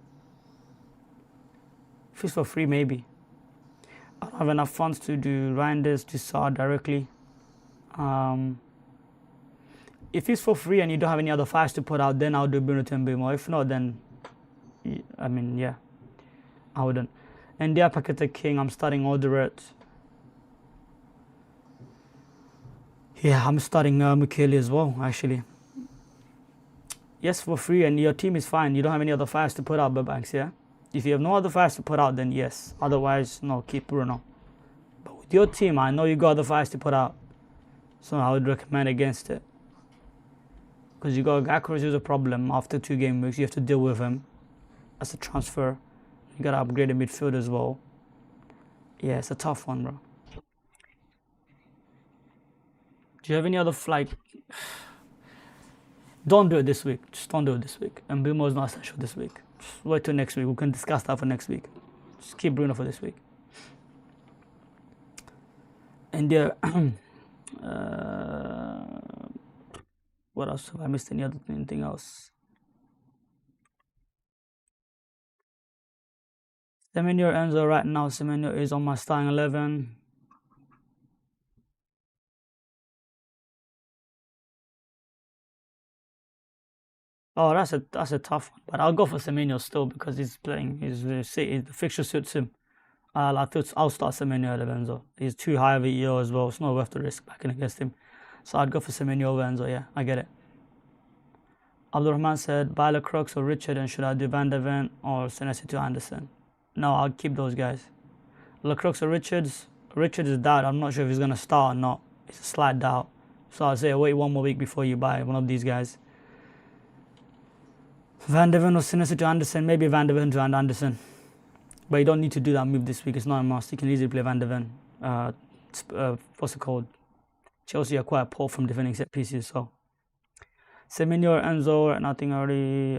If it's for free, maybe. I don't have enough funds to do Reinders to Sar directly. If it's for free and you don't have any other files to put out, then I'll do Bruno to Mbeumo. If not, then, I mean, yeah, I wouldn't. And yeah, Paqueta King, I'm starting Alderweireld. Yeah, I'm starting Mukele as well, actually. Yes, for free, and your team is fine. You don't have any other files to put out, Banks, yeah? If you have no other files to put out, then yes. Otherwise, no, keep Bruno. But with your team, I know you got other files to put out. So I would recommend against it. Because you got Gakros who's a problem after 2 game weeks. You have to deal with him. That's a transfer. You got to upgrade the midfield as well. Yeah, it's a tough one, bro. Do you have any other flight? Don't do it this week. Just don't do it this week. And Mbeumo is not essential this week. Just wait till next week. We can discuss that for next week. Just keep Bruno for this week. And yeah, what else? Have I missed anything else? Semenyo Enzo right now. Semenyo is on my starting 11. Oh, that's a tough one. But I'll go for Semenyo still because he's playing. The fixture suits him. I'll start Semenyo over Enzo. He's too high of a EO as well. It's not worth the risk backing against him. So I'd go for Semenyo over Enzo. Yeah, I get it. Abdurrahman said, Byler Crooks or Richard, and should I do Van de Ven or Senesi to Anderson? No, I'll keep those guys. Lacroix or Richards. Richards is doubt. I'm not sure if he's going to start or not. It's a slight doubt. So I'll say wait 1 more week before you buy one of these guys. Van de Ven or Senesi to Anderson. Maybe Van de Ven to Anderson. But you don't need to do that move this week. It's not a must. You can easily play Van de Ven. What's it called? Chelsea are quite poor from defending set pieces. So Semenyo, Enzo, and I think I already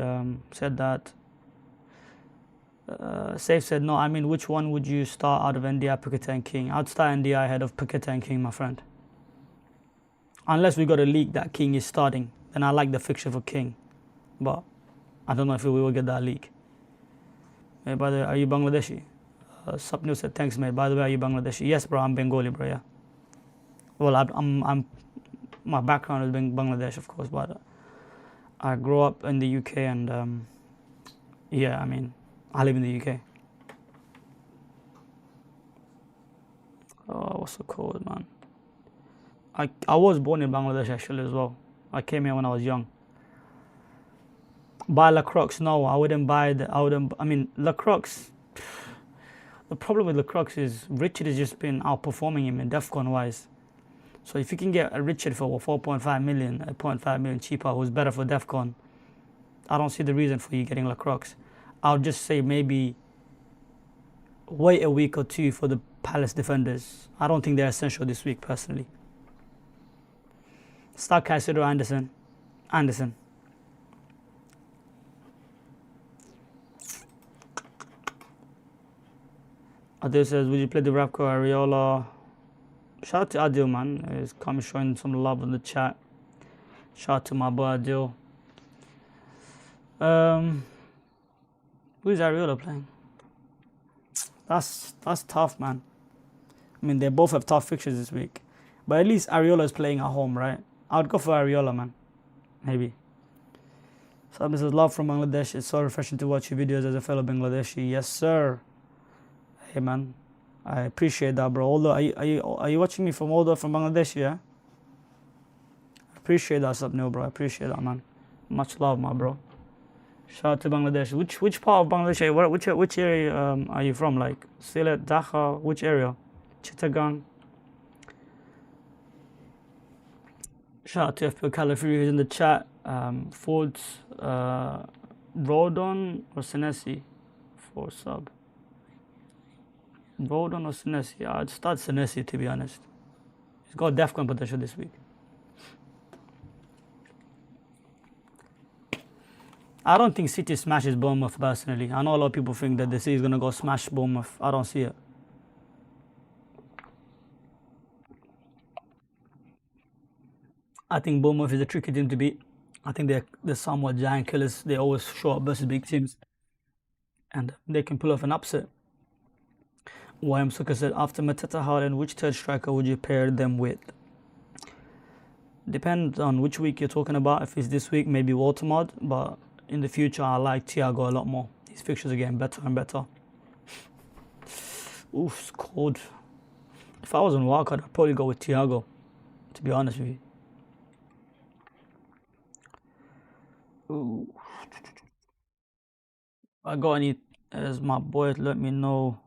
said that. Safe said no. I mean, which one would you start out of NDI, Paqueta, and King? I'd start NDI ahead of Paqueta and King, my friend. Unless we got a league that King is starting, then I like the fixture for King. But I don't know if we will get that league. Hey, by the way, are you Bangladeshi? Sapnil said thanks, mate. By the way, are you Bangladeshi? Yes, bro. I'm Bengali, bro. Yeah. Well, I'm my background is being Bangladesh, of course, but I grew up in the UK, and yeah, I mean, I live in the UK. Oh, what's it called, man? I was born in Bangladesh actually as well. I came here when I was young. Buy Lacroix? No, I wouldn't buy the. I wouldn't. I mean, Lacroix. The problem with Lacroix is Richard has just been outperforming him in DEFCON wise. So if you can get a Richard for 4.5 million, 0.5 million cheaper, who's better for DEFCON, I don't see the reason for you getting Lacroix. I'll just say maybe wait a week or two for the Palace defenders. I don't think they're essential this week, personally. Start Caicedo, Anderson. Anderson. Adil says, would you play the Rapco Areola? Shout out to Adil, man. He's coming showing some love in the chat. Shout out to my boy Adil. Who's Areola playing? That's tough, man. I mean, they both have tough fixtures this week. But at least Areola is playing at home, right? I'd go for Areola, man. Maybe. So this is love from Bangladesh. It's so refreshing to watch your videos as a fellow Bangladeshi. Yes, sir. Hey, man. I appreciate that, bro. Although, are you watching me from Bangladesh, yeah? I appreciate that, Sapnil, bro. I appreciate that, man. Much love, my bro. Shout out to Bangladesh. Which part of Bangladesh? Which area are you from? Like Sylhet, Dhaka? Which area? Chittagong. Shout out to FPL California who's in the chat. Ford, Rodon or Senesi for sub. Rodon or Senesi? I'd start Senesi, to be honest. He's got DEFCON potential this week. I don't think City smashes Bournemouth personally. I know a lot of people think that the City is going to go smash Bournemouth. I don't see it. I think Bournemouth is a tricky team to beat. I think they're somewhat giant killers. They always show up versus big teams. And they can pull off an upset. YM Suka said, after Mateta Haaland, which third striker would you pair them with? Depends on which week you're talking about. If it's this week, maybe Watermod. But in the future, I like Thiago a lot more. His fixtures are getting better and better. Oof, it's cold. If I was on wildcard, I'd probably go with Thiago, to be honest with you. Ooh. I got any, as my boy let me know.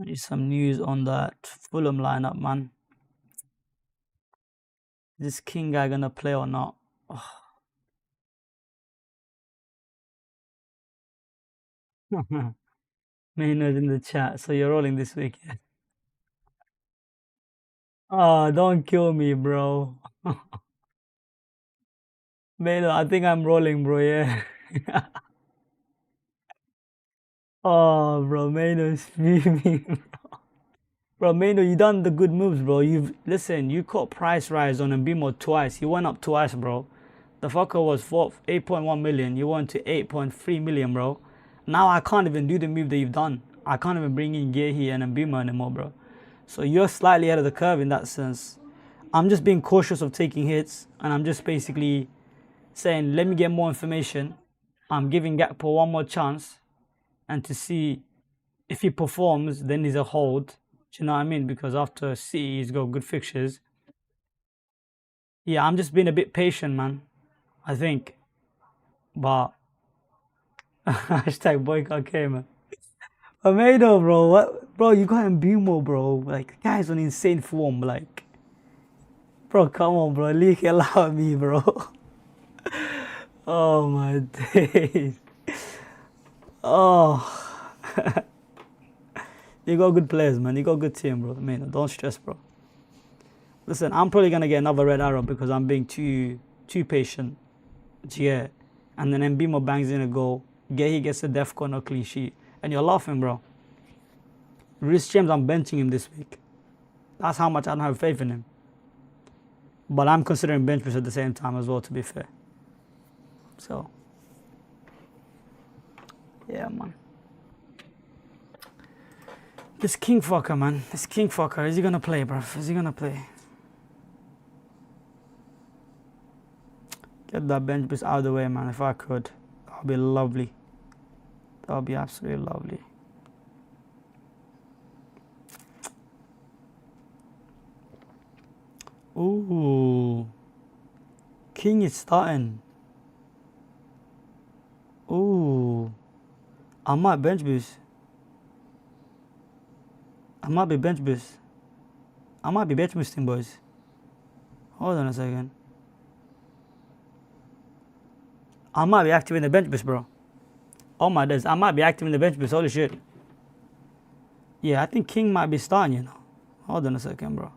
I need some news on that Fulham lineup, man. Is this King guy gonna play or not? Oh. Maynard in the chat. So you're rolling this week, yeah? Oh, don't kill me, bro. Maynard, I think I'm rolling, bro. Yeah. Oh, bro, Maynard, me. Bro, Maynard, you done the good moves, bro. You caught price rise on Mbimo twice. You went up twice, bro. The fucker was 8.1 million. You went to 8.3 million, bro. Now I can't even do the move that you've done. I can't even bring in Gehi and Mbimo anymore, bro. So you're slightly ahead of the curve in that sense. I'm just being cautious of taking hits, and I'm just basically saying, let me get more information. I'm giving Gakpo one more chance, and to see if he performs, then he's a hold. Do you know what I mean? Because after City, he's got good fixtures. Yeah, I'm just being a bit patient, man. I think. But hashtag boycott Kayman. Amado, bro. What, bro? You got Mbumo, bro. Like, the guy's on insane form. Like, bro, come on, bro. Leak it out at me, bro. Oh my days. Oh, you got good players, man. You got a good team, bro. I mean, don't stress, bro. Listen, I'm probably gonna get another red arrow because I'm being too patient. Yeah. And then Mbimo bangs in a goal. He gets a def corner clean sheet. And you're laughing, bro. Rhys James, I'm benching him this week. That's how much I don't have faith in him. But I'm considering bench boost at the same time as well, to be fair. So, yeah, man. This King fucker, man. This King fucker. Is he gonna play, bro? Is he gonna play? Get that bench boost out of the way, man. If I could, that would be lovely. That would be absolutely lovely. Ooh. King is starting. Ooh. I might bench boost. I might be bench boost. I might be bench boosting, boys. Hold on a second. I might be activating the bench boost, bro. Oh my days, I might be activating the bench boost. Holy shit. Yeah, I think King might be starting, you know. Hold on a second, bro.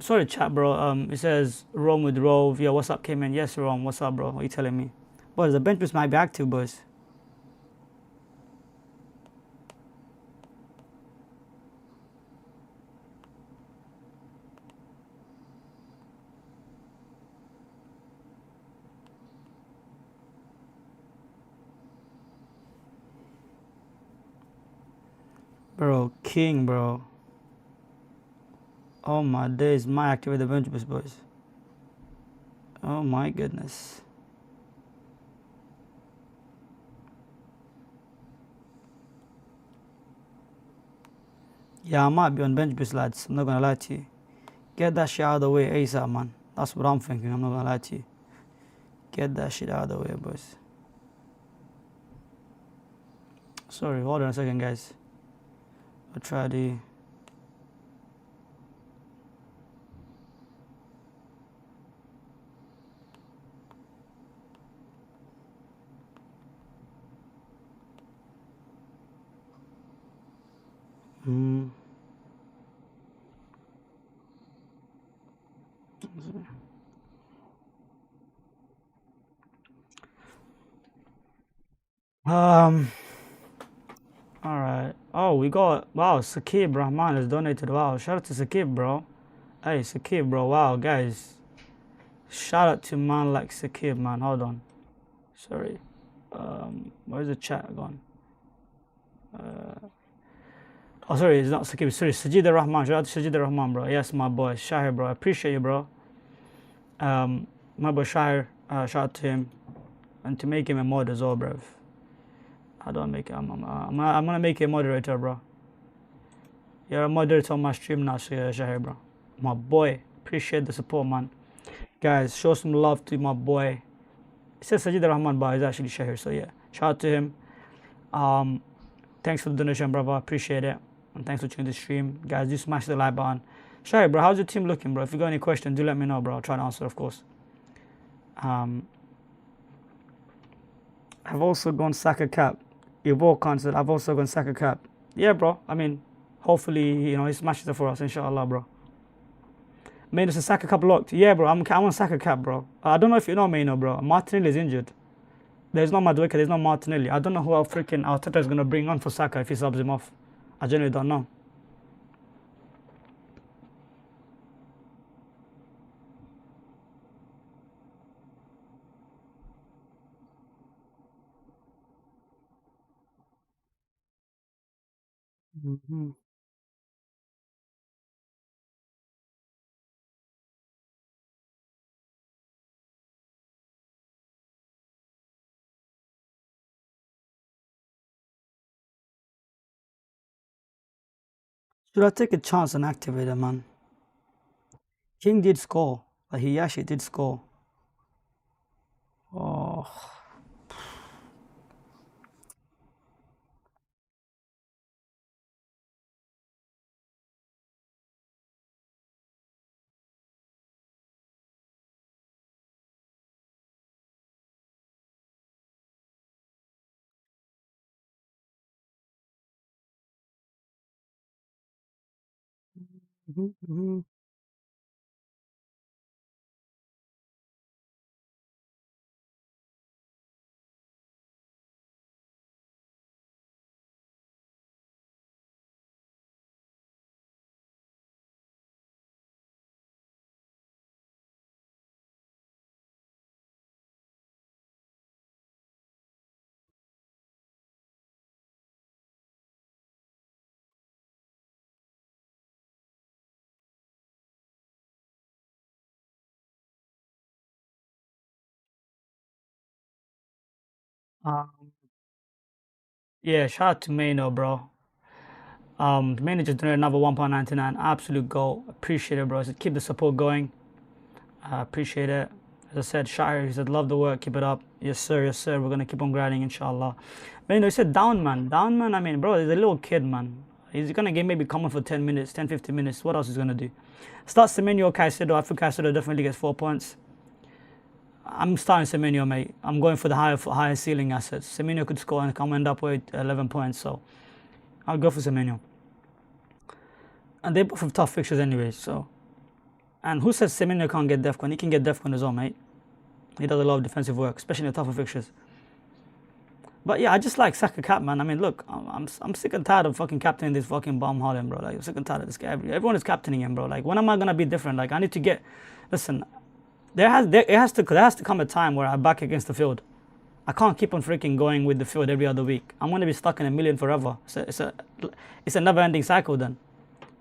Sorry, chat, bro. It says Rome with Rove. Yeah, what's up, Kayman? Yes, Rome. What's up, bro? What are you telling me? Boys, the bench boost might be active, boys. Bro, King, bro. Oh my days, might activate the bench boost, boys. Oh my goodness. Yeah, I might be on bench boost, lads. I'm not gonna lie to you. Get that shit out of the way ASAP, man. That's what I'm thinking. I'm not gonna lie to you. Get that shit out of the way, boys. Sorry, hold on a second, guys. I'll try the... All right. Oh, we got, wow, Sakib Rahman has donated. Wow, shout out to Sakib, bro. Hey, Sakib, bro. Wow, guys. Shout out to man like Sakib, man. Hold on. Sorry. Where's the chat gone? Oh, sorry, it's not Sakib. Sorry, Sajid Rahman. Shout out to Sajid Rahman, bro. Yes, my boy. Shahir, bro. I appreciate you, bro. My boy Shahir, shout out to him. And to make him a mod as well, bro. I don't make it. I'm gonna make you a moderator, bro. You're a moderator on my stream now, so Shahir, bro. My boy. Appreciate the support, man. Guys, show some love to my boy. It says Sajid Rahman, but it's actually Shahir, so yeah. Shout out to him. Thanks for the donation, brother. Appreciate it. And thanks for tuning the stream. Guys, do smash the like button. Shahir, bro, how's your team looking, bro? If you got any questions, do let me know, bro. I'll try to answer, of course. I've also gone SAKA cap. You've all cancelled. I've also gone SAKA cap. Yeah, bro. I mean, hopefully, you know, he smashes it for us, inshallah, bro. Made us a SAKA cap locked. Yeah, bro. I'm on SAKA cap, bro. I don't know if you know Maino, bro. Martinelli is injured. There's no Madueke, there's no Martinelli. I don't know who our freaking Arteta is going to bring on for SAKA if he subs him off. I genuinely don't know. Should I take a chance and activate him, man? King did score. He actually did score. Oh. Mhm, mhm. Um, yeah, shout out to Maino, bro. Maino just donated another 1.99. Absolute goal. Appreciate it, bro. So keep the support going. Appreciate it. As I said, Shire, he said, love the work. Keep it up. Yes, sir. Yes, sir. We're going to keep on grinding, inshallah. Maino, he said, down, man. Down, man. I mean, bro, he's a little kid, man. He's going to get maybe common for 10 minutes, 10, 15 minutes. What else is going to do? Start Semenyo or Caicedo. I think Caicedo definitely gets 4 points. I'm starting Semenyo, mate. I'm going for the higher ceiling assets. Semenyo could score and come end up with 11 points, so I'll go for Semenyo. And they both have tough fixtures anyway, so. And who says Semenyo can't get Defcon? He can get Defcon as well, mate. He does a lot of defensive work, especially in the tougher fixtures. But yeah, I just like Saka cap, man. I mean, look, I'm sick and tired of fucking captaining this fucking bomb Holland, bro. Like, I'm sick and tired of this guy. Everyone is captaining him, bro. Like, when am I gonna be different? Like, I need to get. Listen, there has to come a time where I back against the field. I can't keep on freaking going with the field every other week. I'm gonna be stuck in a million forever. It's a never-ending cycle then.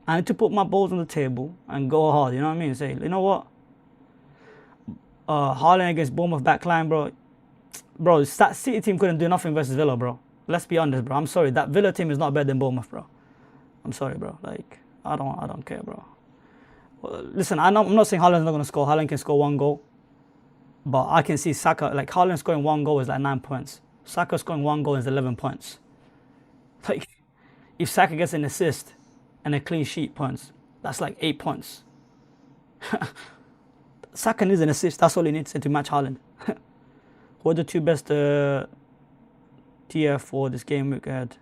I need to put my balls on the table and go hard. You know what I mean? Say, you know what? Haaland against Bournemouth backline, bro. Bro, that City team couldn't do nothing versus Villa, bro. Let's be honest, bro. I'm sorry. That Villa team is not better than Bournemouth, bro. I'm sorry, bro. Like, I don't care, bro. Well, listen, I'm not saying Haaland's not gonna score. Haaland can score 1 goal, but I can see Saka, like, Haaland scoring 1 goal is like 9 points. Saka scoring 1 goal is 11 points. Like, if Saka gets an assist and a clean sheet points, that's like 8 points. Saka needs an assist. That's all he needs to match Haaland. Who are the two best TF for this game week ahead?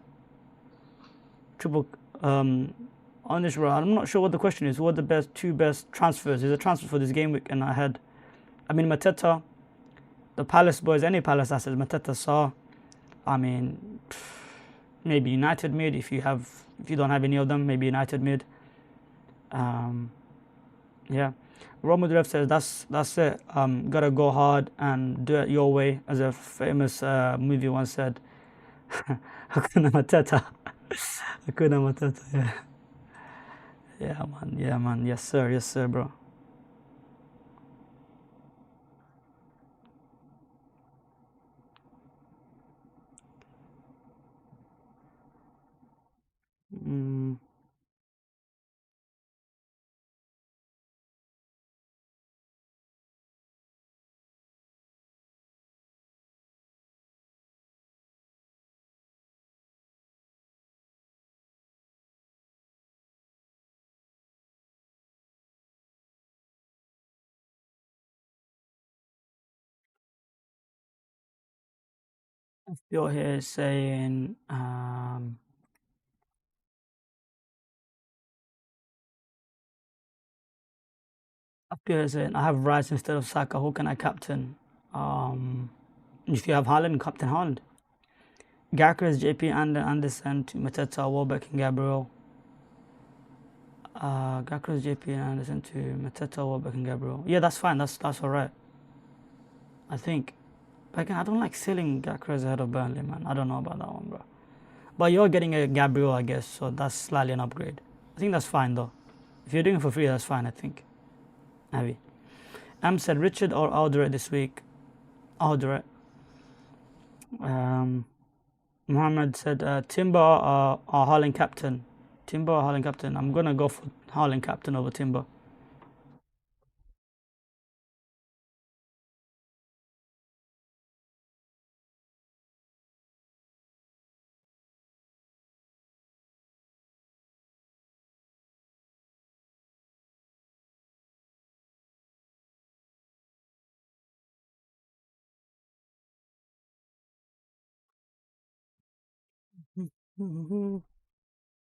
Triple on this row. I'm not sure what the question is. Who are the two best transfers? Is a transfer for this game week and ahead? I mean, Mateta, the Palace boys, any Palace assets, Mateta, Saw. I mean, maybe United mid if you don't have any of them. Maybe United mid. Yeah. Romudev says that's it. Gotta go hard and do it your way, as a famous movie once said. Hakuna Matata. Hakuna Matata. Yeah. Yeah, man. Yeah, man. Yes, sir. Yes, sir, bro. Mm. FPL here is saying FPL is saying I have Rice instead of Saka. Who can I captain? If you have Haaland, captain Haaland. Gakras, JP, Anderson to Mateta, Welbeck, and Gabriel. Gakras, JP, Anderson to Mateta, Welbeck, and Gabriel. Yeah, that's fine. That's all right. I think. But again, I don't like selling Gakras ahead of Burnley, man. I don't know about that one, bro. But you're getting a Gabriel, I guess, so that's slightly an upgrade. I think that's fine, though. If you're doing it for free, that's fine, I think. Heavy. Said Richard or Alderete this week. Alderete. Mohammed said Timber or Haaland captain. Timber or Haaland captain. I'm gonna go for Haaland captain over Timber.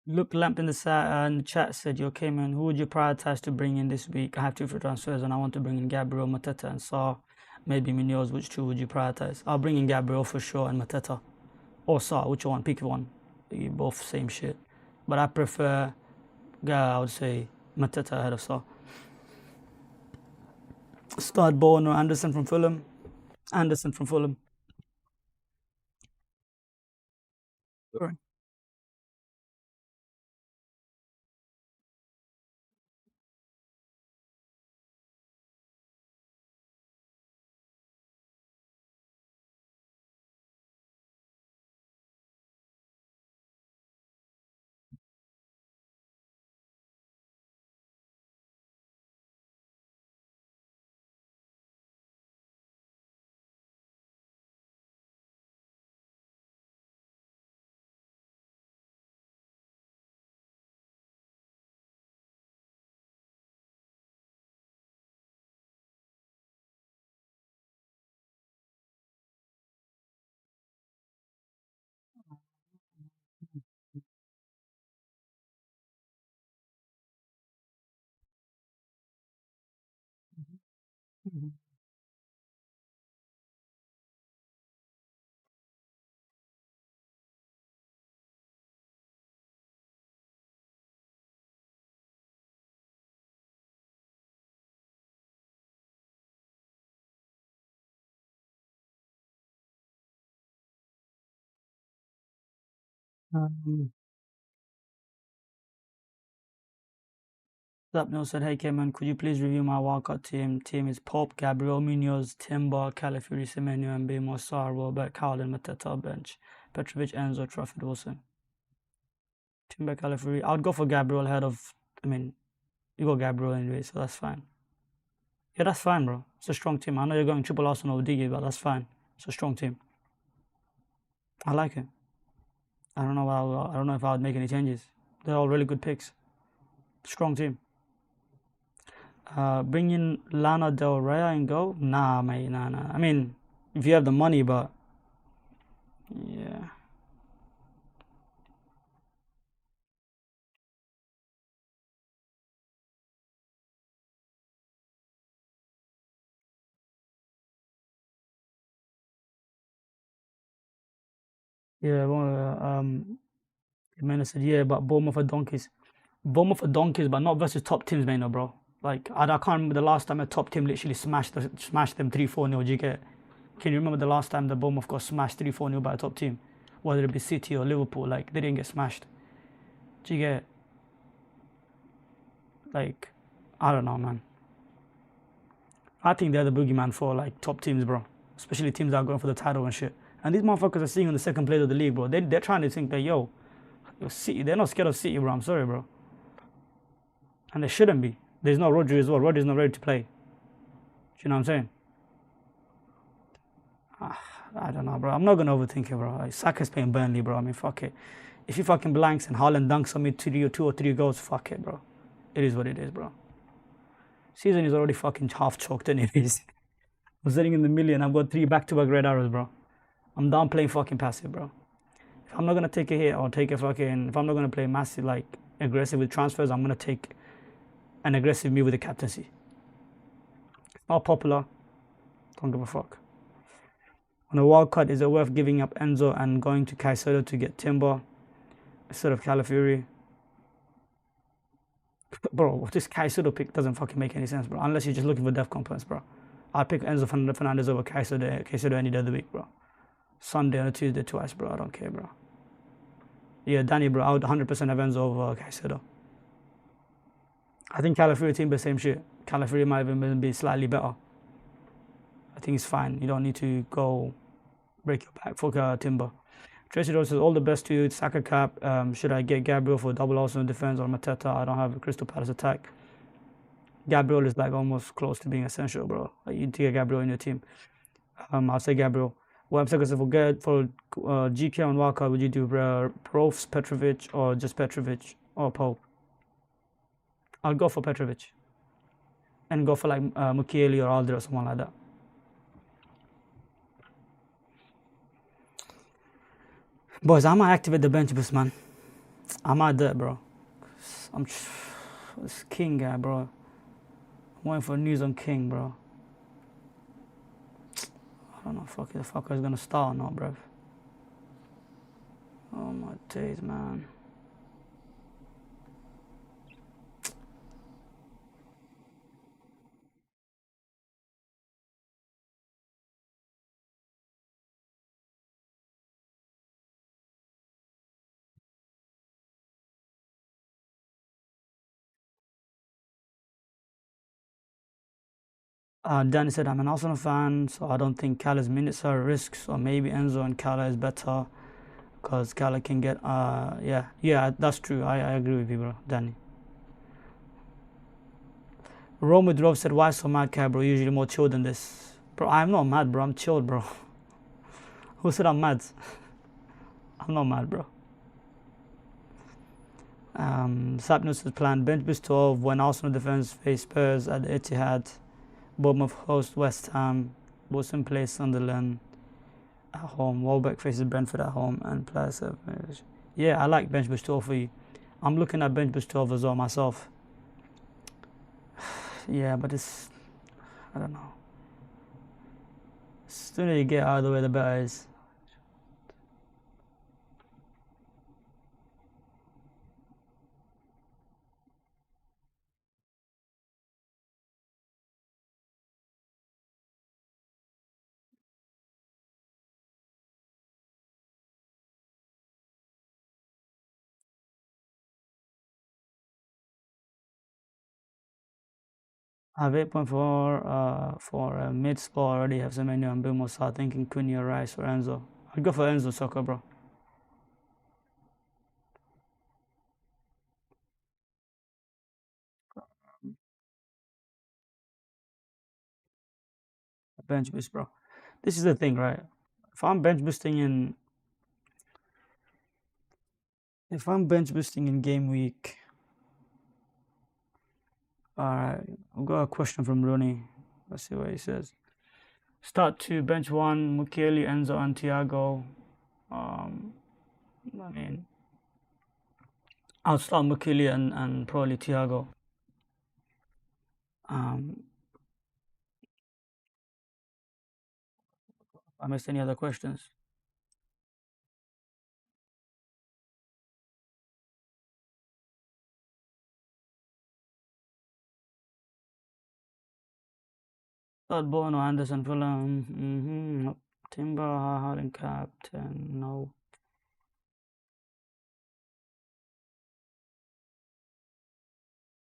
Luke Lamp in the chat said, "Yo, Kayman, who would you prioritize to bring in this week? I have two free transfers and I want to bring in Gabriel, Mateta, and Saar. Maybe Munoz. Which two would you prioritize?" I'll bring in Gabriel for sure and Mateta. Or Saar, which one? Pick one. You both same shit. But I prefer, I would say, Mateta ahead of Saar. Start Bowen or Anderson from Fulham. Anderson from Fulham. Sorry. Um, Zapno said, "Hey Kayman, could you please review my wildcard team? Team is Pope, Gabriel, Munoz, Timber, Calafiori, Semenyo, and Bemo, Saar, Robert, Cowden, Mateta, bench, Petrovic, Enzo, Trafford, Wilson." Timber, Calafiori. I would go for Gabriel ahead of. I mean, you go Gabriel anyway, so that's fine. Yeah, that's fine, bro. It's a strong team. I know you're going triple Arsenal with Diggy, but that's fine. It's a strong team. I like it. I don't know. I don't know if I would make any changes. They're all really good picks. Strong team. Bring in Lana Del Rey and go? Nah, mate. Nah. I mean, if you have the money, but yeah. Yeah, well, Jimenez said, yeah, but Bournemouth are donkeys. Bournemouth are donkeys, but not versus top teams, man, no, bro. Like, I can't remember the last time a top team literally smashed them 3-4-0. Do you get it? Can you remember the last time the Bournemouth got smashed 3-4-0 by a top team? Whether it be City or Liverpool, like, they didn't get smashed. Do you get it? Like, I don't know, man. I think they're the boogeyman for, like, top teams, bro. Especially teams that are going for the title and shit. And these motherfuckers are sitting on the second place of the league, bro. They're trying to think that, yo, City, they're not scared of City, bro. I'm sorry, bro. And they shouldn't be. There's no Rodri as well. Rodri's not ready to play. Do you know what I'm saying? I don't know, bro. I'm not gonna overthink it, bro. Like, Saka's playing Burnley, bro. I mean, fuck it. If he fucking blanks and Haaland dunks on me two or three goals, fuck it, bro. It is what it is, bro. Season is already fucking half choked anyways. I'm sitting in the million. I've got 3 back-to-back red arrows, bro. I'm done playing fucking passive, bro. If I'm not gonna take a hit or take a fucking, if I'm not gonna play massive, like, aggressive with transfers, I'm gonna take an aggressive move with the captaincy. It's not popular. Don't give a fuck. On a wild card, is it worth giving up Enzo and going to Caicedo to get Timber instead of Calafiori? Bro, this Caicedo pick doesn't fucking make any sense, bro. Unless you're just looking for depth components, bro. I'd pick Enzo Fernandez over Caicedo any day of the week, bro. Sunday or Tuesday twice, bro. I don't care, bro. Yeah, Danny, bro. I would 100% have Enzo over Caicedo. I think Calafiori Timber, same shit. Calafiori might even be slightly better. I think it's fine. You don't need to go break your back for Timber. Tracy Rose says, all the best to you. Saka cap. Should I get Gabriel for double Arsenal defense or Mateta? I don't have a Crystal Palace attack. Gabriel is like almost close to being essential, bro. Like, you need to get Gabriel in your team. I'll say Gabriel. Well, I'm saying for GK and Wildcard, would you do Profs, Petrovic, or just Petrovic or Pope? I'll go for Petrovic. And go for like Mukiele or Alder or someone like that. Boys, I might activate the bench boost, man. I might do it, bro. I'm this King guy, bro. I'm waiting for news on King, bro. I don't know if the fucker is gonna start or not, bro. Oh my days, man. Danny said, I'm an Arsenal fan, so I don't think Cala's minutes are a risk. So maybe Enzo and Cala is better because Cala can get, yeah, that's true. I agree with you, bro, Danny. Rome with Rove said, why so mad, Cat, bro? Usually more chill than this. Bro, I'm not mad, bro. I'm chilled, bro. Who said I'm mad? I'm not mad, bro. Sapnos has planned bench boost 12 when Arsenal defense face Spurs at the Etihad. Bournemouth host West Ham. Wilson plays Sunderland at home. Welbeck faces Brentford at home. And plus, yeah, I like bench boost 12 for you. I'm looking at bench boost 12 as well myself. Yeah, but it's, I don't know. The sooner you get out of the way, the better it is. I have 8.4 for a mid spot already. Have Semenyo and Bilmo, so I'm thinking Cunha, Rice, or Enzo. I'd go for Enzo, Soccer, bro. Bench boost, bro. This is the thing, right? If I'm bench boosting in, if I'm bench boosting in game week, alright, I've got a question from Rooney. Let's see what he says. Start 2, bench 1, Mukiele, Enzo, and Thiago. I mean, I'll start Mukiele and probably Thiago. I missed any other questions? Start Bono, Anderson, Fulham. Nope. Timber, Haaland, captain. No.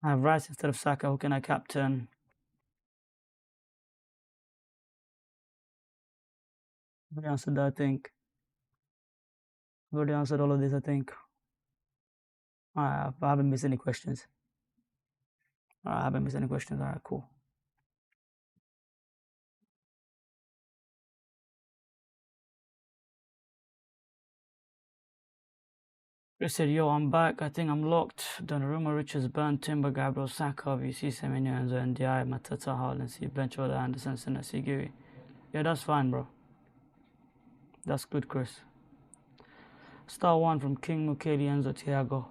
I have Rice instead of Saka. Who can I captain? I've already answered that, I think. I've already answered all of this, I think. I haven't missed any questions. I haven't missed any questions. Alright, cool. Chris said, yo, I'm back. I think I'm locked. Donnarumma, Richards, Burn, Timber, Gabriel, Saka, VC, Semenyo, Enzo, NDI, Matata, Haaland, C, Bench, Order, Anderson, Senna, Sigiri. Yeah, that's fine, bro. That's good, Chris. Star 1 from King, Mukiele, Enzo, Thiago.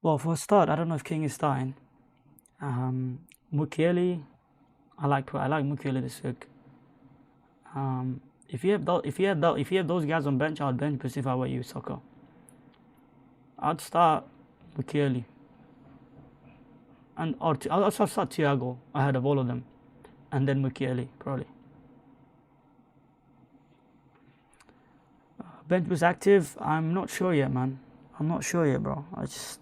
Well, for a start, I don't know if King is starting. Mukiele, I like Mukiele this week. If you have those guys on bench, I'd bench boost if I were you, Soccer. I'd start Mukiele. And I'll start Thiago ahead of all of them. And then Mukiele, probably. Bench boost active, I'm not sure yet, man. I'm not sure yet, bro. If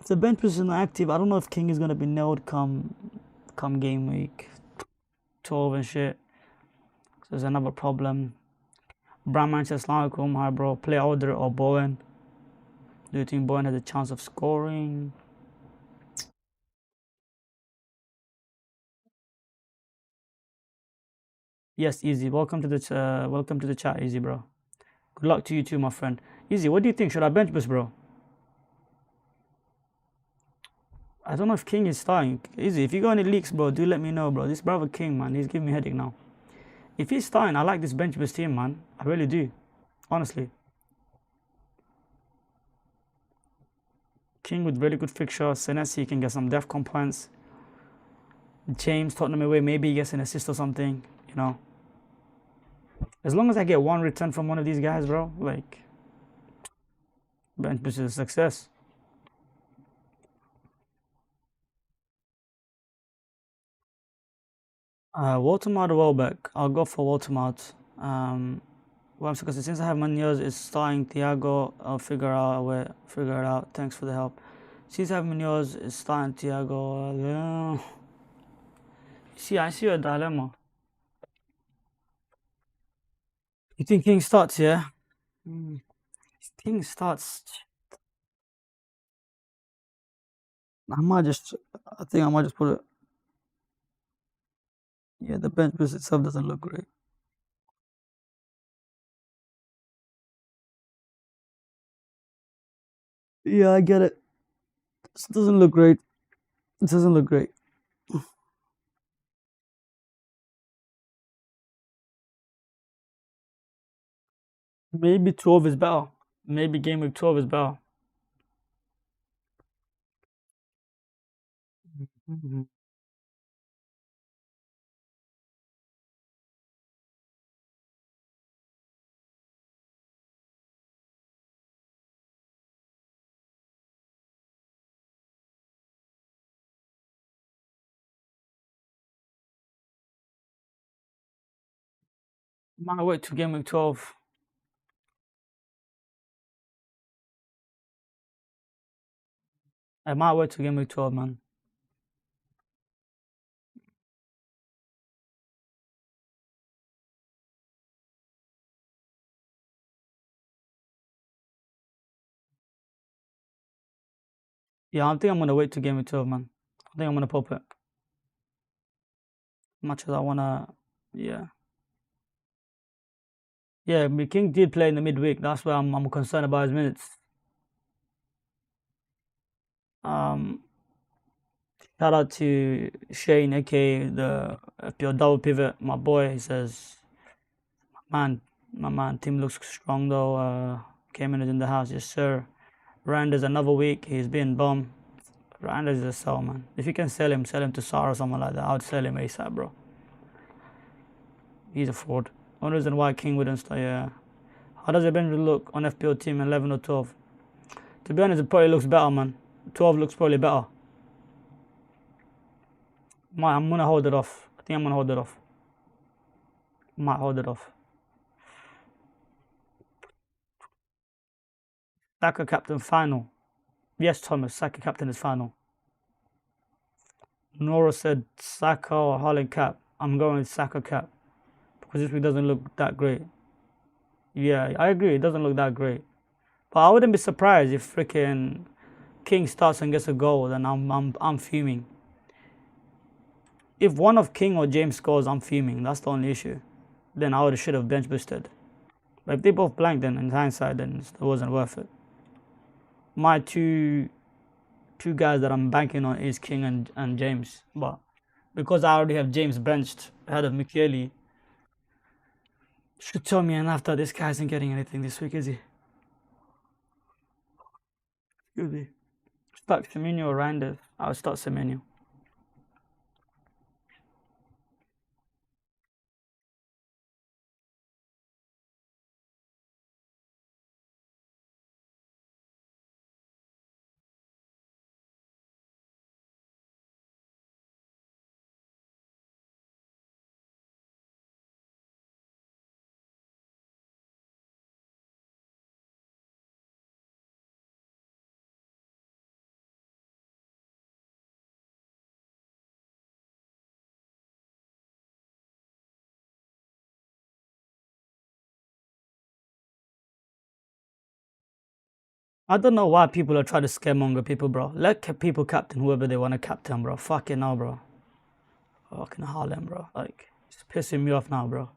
the bench boost is not active, I don't know if King is gonna be nailed come game week 12 and shit. So there's another problem. Brahman says, Assalamualaikum, hi bro. Play Order or Bowen? Do you think Bowen has a chance of scoring? Yes, Easy. Welcome to the chat, Easy, bro. Good luck to you too, my friend. Easy, what do you think? Should I bench boost, bro? I don't know if King is starting. Easy, if you got any leaks, bro, do let me know, bro. This brother King, man, he's giving me a headache now. If he's starting, I like this bench boost team, man. I really do. Honestly. King with really good fixture. Senesi can get some def points. James, Tottenham away, maybe he gets an assist or something, you know. As long as I get one return from one of these guys, bro, like, bench boost is a success. Waltermart or Welbeck? I'll go for Waltermart. Well, because since I have Munoz, it's starting Thiago. I'll figure it out. Thanks for the help. Since I have Munoz, it's starting Thiago. See, I see a dilemma. You think King starts, yeah? King starts. I think I might just put it. Yeah, the bench boost itself doesn't look great. Yeah, I get it. This doesn't look great. It doesn't look great. Maybe 12 is better. Maybe game week 12 is better. Might wait to game week 12. I might wait to game week 12, man. Yeah, I think I'm gonna wait to game week 12, man. I think I'm gonna pop it. Much as I wanna, yeah. Yeah, King did play in the midweek. That's why I'm concerned about his minutes. Shout out to Shane, aka the FPL double pivot, my boy. He says, my man, team looks strong though. Kayman is in the house, yes sir. Rander's another week. He's been bum. Rander's a sell, man. If you can sell him to SAR or someone like that. I would sell him ASAP, bro. He's a fraud. One reason why King wouldn't start. Yeah. How does your bench look on FPL team 11 or 12? To be honest, it probably looks better, man. 12 looks probably better. I'm gonna hold it off. I think I'm gonna hold it off. Might hold it off. SAKA captain final. Yes, Thomas. SAKA captain is final. Nora said SAKA or Haaland cap. I'm going with SAKA cap because this week doesn't look that great. Yeah, I agree. It doesn't look that great, but I wouldn't be surprised if freaking King starts and gets a goal. Then I'm fuming. If one of King or James scores, I'm fuming. That's the only issue. Then I should have bench boosted. But if they both blanked, then in hindsight, then it wasn't worth it. My two guys that I'm banking on is King and James, but because I already have James benched ahead of Michele, should tell me enough that this guy isn't getting anything this week, is he? Excuse me. Start Semenyo or Randers? I'll start Semenyo. I don't know why people are trying to scaremonger people, bro. Let people captain whoever they want to captain, bro. Fucking hell, bro. Fucking Haaland, bro. Like, it's pissing me off now, bro.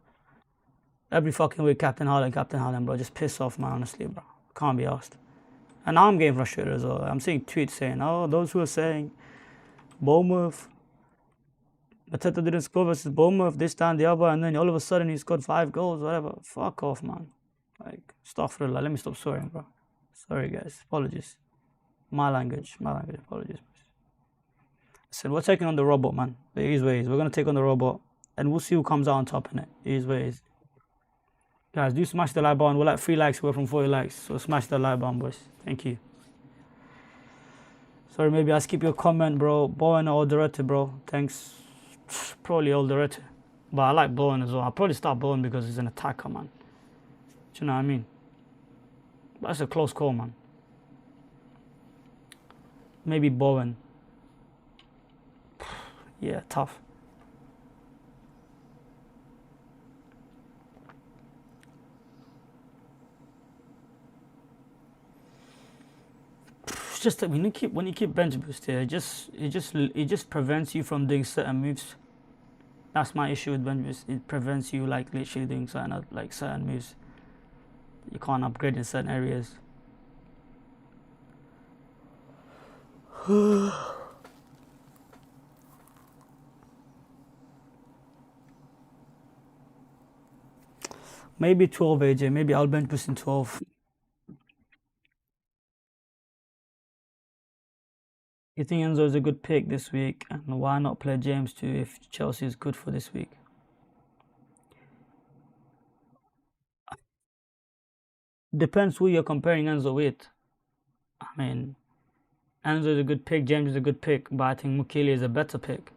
Every fucking week, Captain Haaland, bro. Just piss off, man, honestly, bro. Can't be asked. And now I'm getting frustrated as well. I'm seeing tweets saying, oh, those who are saying Bournemouth, Mateta didn't score versus Bournemouth this time, the other, and then all of a sudden he scored 5 goals, whatever. Fuck off, man. Like, astaghfirullah. Let me stop swearing, bro. Sorry, guys. Apologies. My language. Apologies. Listen, we're taking on the robot, man. It is what it is. We're going to take on the robot, and we'll see who comes out on top in it. It is what it is. Guys, do smash the like button. We're like 3 likes away from 40 likes, so smash the like button, boys. Thank you. Sorry, maybe I'll skip your comment, bro. Bowen or Dorette, bro. Thanks. Probably Dorette. But I like Bowen as well. I'll probably start Bowen because he's an attacker, man. Do you know what I mean? But that's a close call, man. Maybe Bowen. Yeah, tough. It's just that when you keep bench boost here, it just prevents you from doing certain moves. That's my issue with bench boost. It prevents you like literally doing certain moves. You can't upgrade in certain areas. Maybe 12, AJ. Maybe I'll bench boost in 12. You think Enzo is a good pick this week? And why not play James too if Chelsea is good for this week? Depends who you're comparing Enzo with. I mean, Enzo is a good pick, James is a good pick, but I think Mukele is a better pick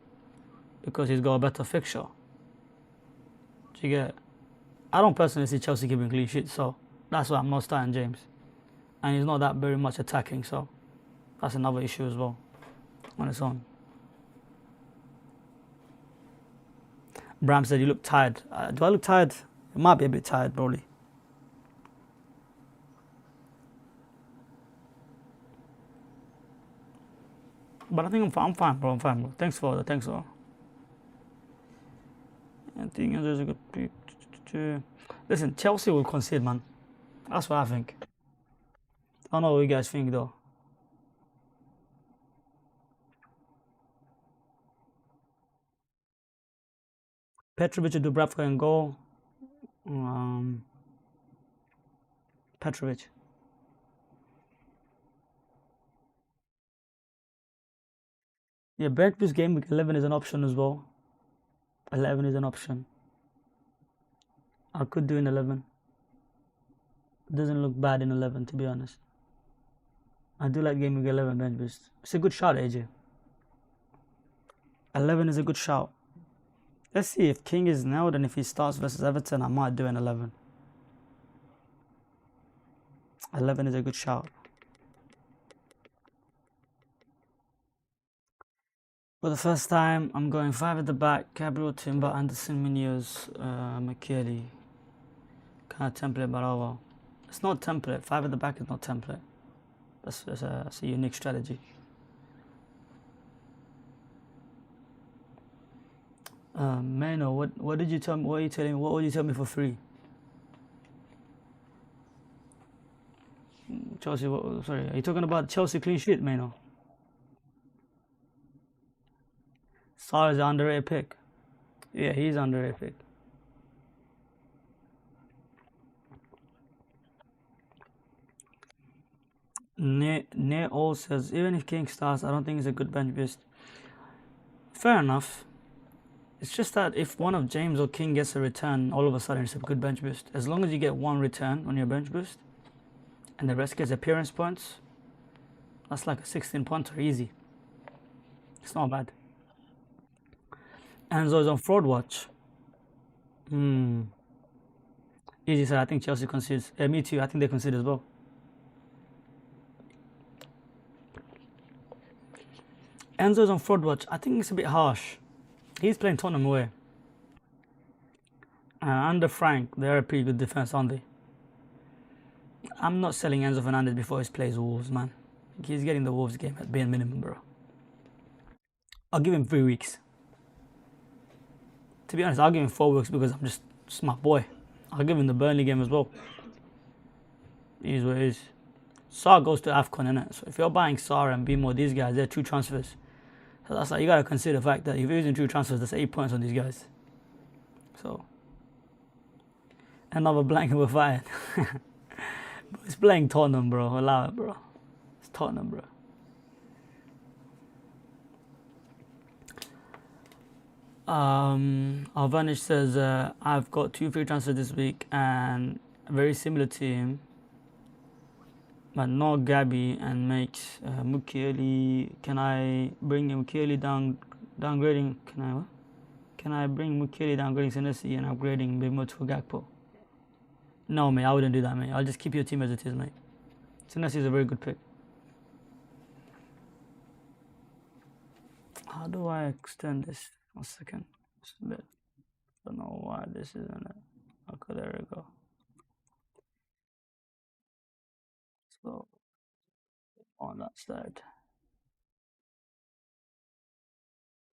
because he's got a better fixture. Do you get it? I don't personally see Chelsea keeping clean sheets, so that's why I'm not starting James. And he's not that very much attacking, so that's another issue as well on its own. Bram said you look tired. Do I look tired? It might be a bit tired, probably. But I think I'm fine, bro. I'm fine, bro. Thanks for that. Thanks for. I think there's a good pick. Listen, Chelsea will concede, man. That's what I think. I don't know what you guys think, though. Petrovic to Dubravka and goal. Petrovic. Yeah, bench boost game week 11 is an option as well. 11 is an option. I could do in 11. It doesn't look bad in 11, to be honest. I do like game week 11 bench boost. It's a good shot, AJ. 11 is a good shout. Let's see if King is nailed, and if he starts versus Everton, I might do an 11. 11 is a good shout. For the first time, I'm going 5 at the back. Gabriel, Timber, Anderson, Munoz, McKelly. Kind of template, but over. It's not template. 5 at the back is not template. That's a unique strategy. Mano, what did you tell me? What are you telling me? What would you tell me for free? Chelsea, sorry, are you talking about Chelsea clean sheet, Mano? Sarr is an underrated pick. Yeah, he's an underrated pick. Neo says, even if King starts, I don't think he's a good bench boost. Fair enough. It's just that if one of James or King gets a return, all of a sudden it's a good bench boost. As long as you get one return on your bench boost, and the rest gets appearance points, that's like a 16-pointer, easy. It's not bad. Enzo is on fraud watch. Easy said, I think Chelsea concedes. Me too, I think they concede as well. Enzo's on fraud watch. I think it's a bit harsh. He's playing Tottenham away. And under Frank, they're a pretty good defense, aren't they? I'm not selling Enzo Fernandez before he plays Wolves, man. He's getting the Wolves game at bare minimum, bro. I'll give him 3 weeks. To be honest, I'll give him 4 weeks because I'm just my boy. I'll give him the Burnley game as well. It is what it is. Sarr goes to AFCON, innit? So if you're buying Sarr and Bimo, these guys, they're 2 transfers. So that's like, you gotta consider the fact that if you're using true transfers, that's 8 points on these guys. So another blank with fire. It's playing Tottenham, bro. Allow it, bro. It's Tottenham, bro. Alvanish says, I've got 2 free transfers this week and a very similar team, but not Gabby and makes Mukiele. Can I bring Mukiele downgrading? Can I what? Can I bring Mukiele downgrading Senesi and upgrading Bimo to Gakpo? No, mate, I wouldn't do that, mate. I'll just keep your team as it is, mate. Senesi is a very good pick. How do I extend this? 1 second. It's a bit. I don't know why this isn't it. Okay, there we go. So on that side.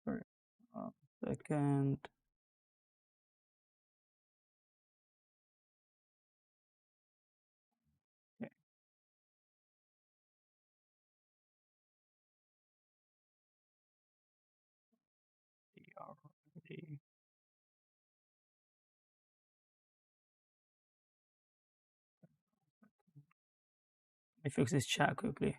For second. Okay. Let me fix this chat quickly.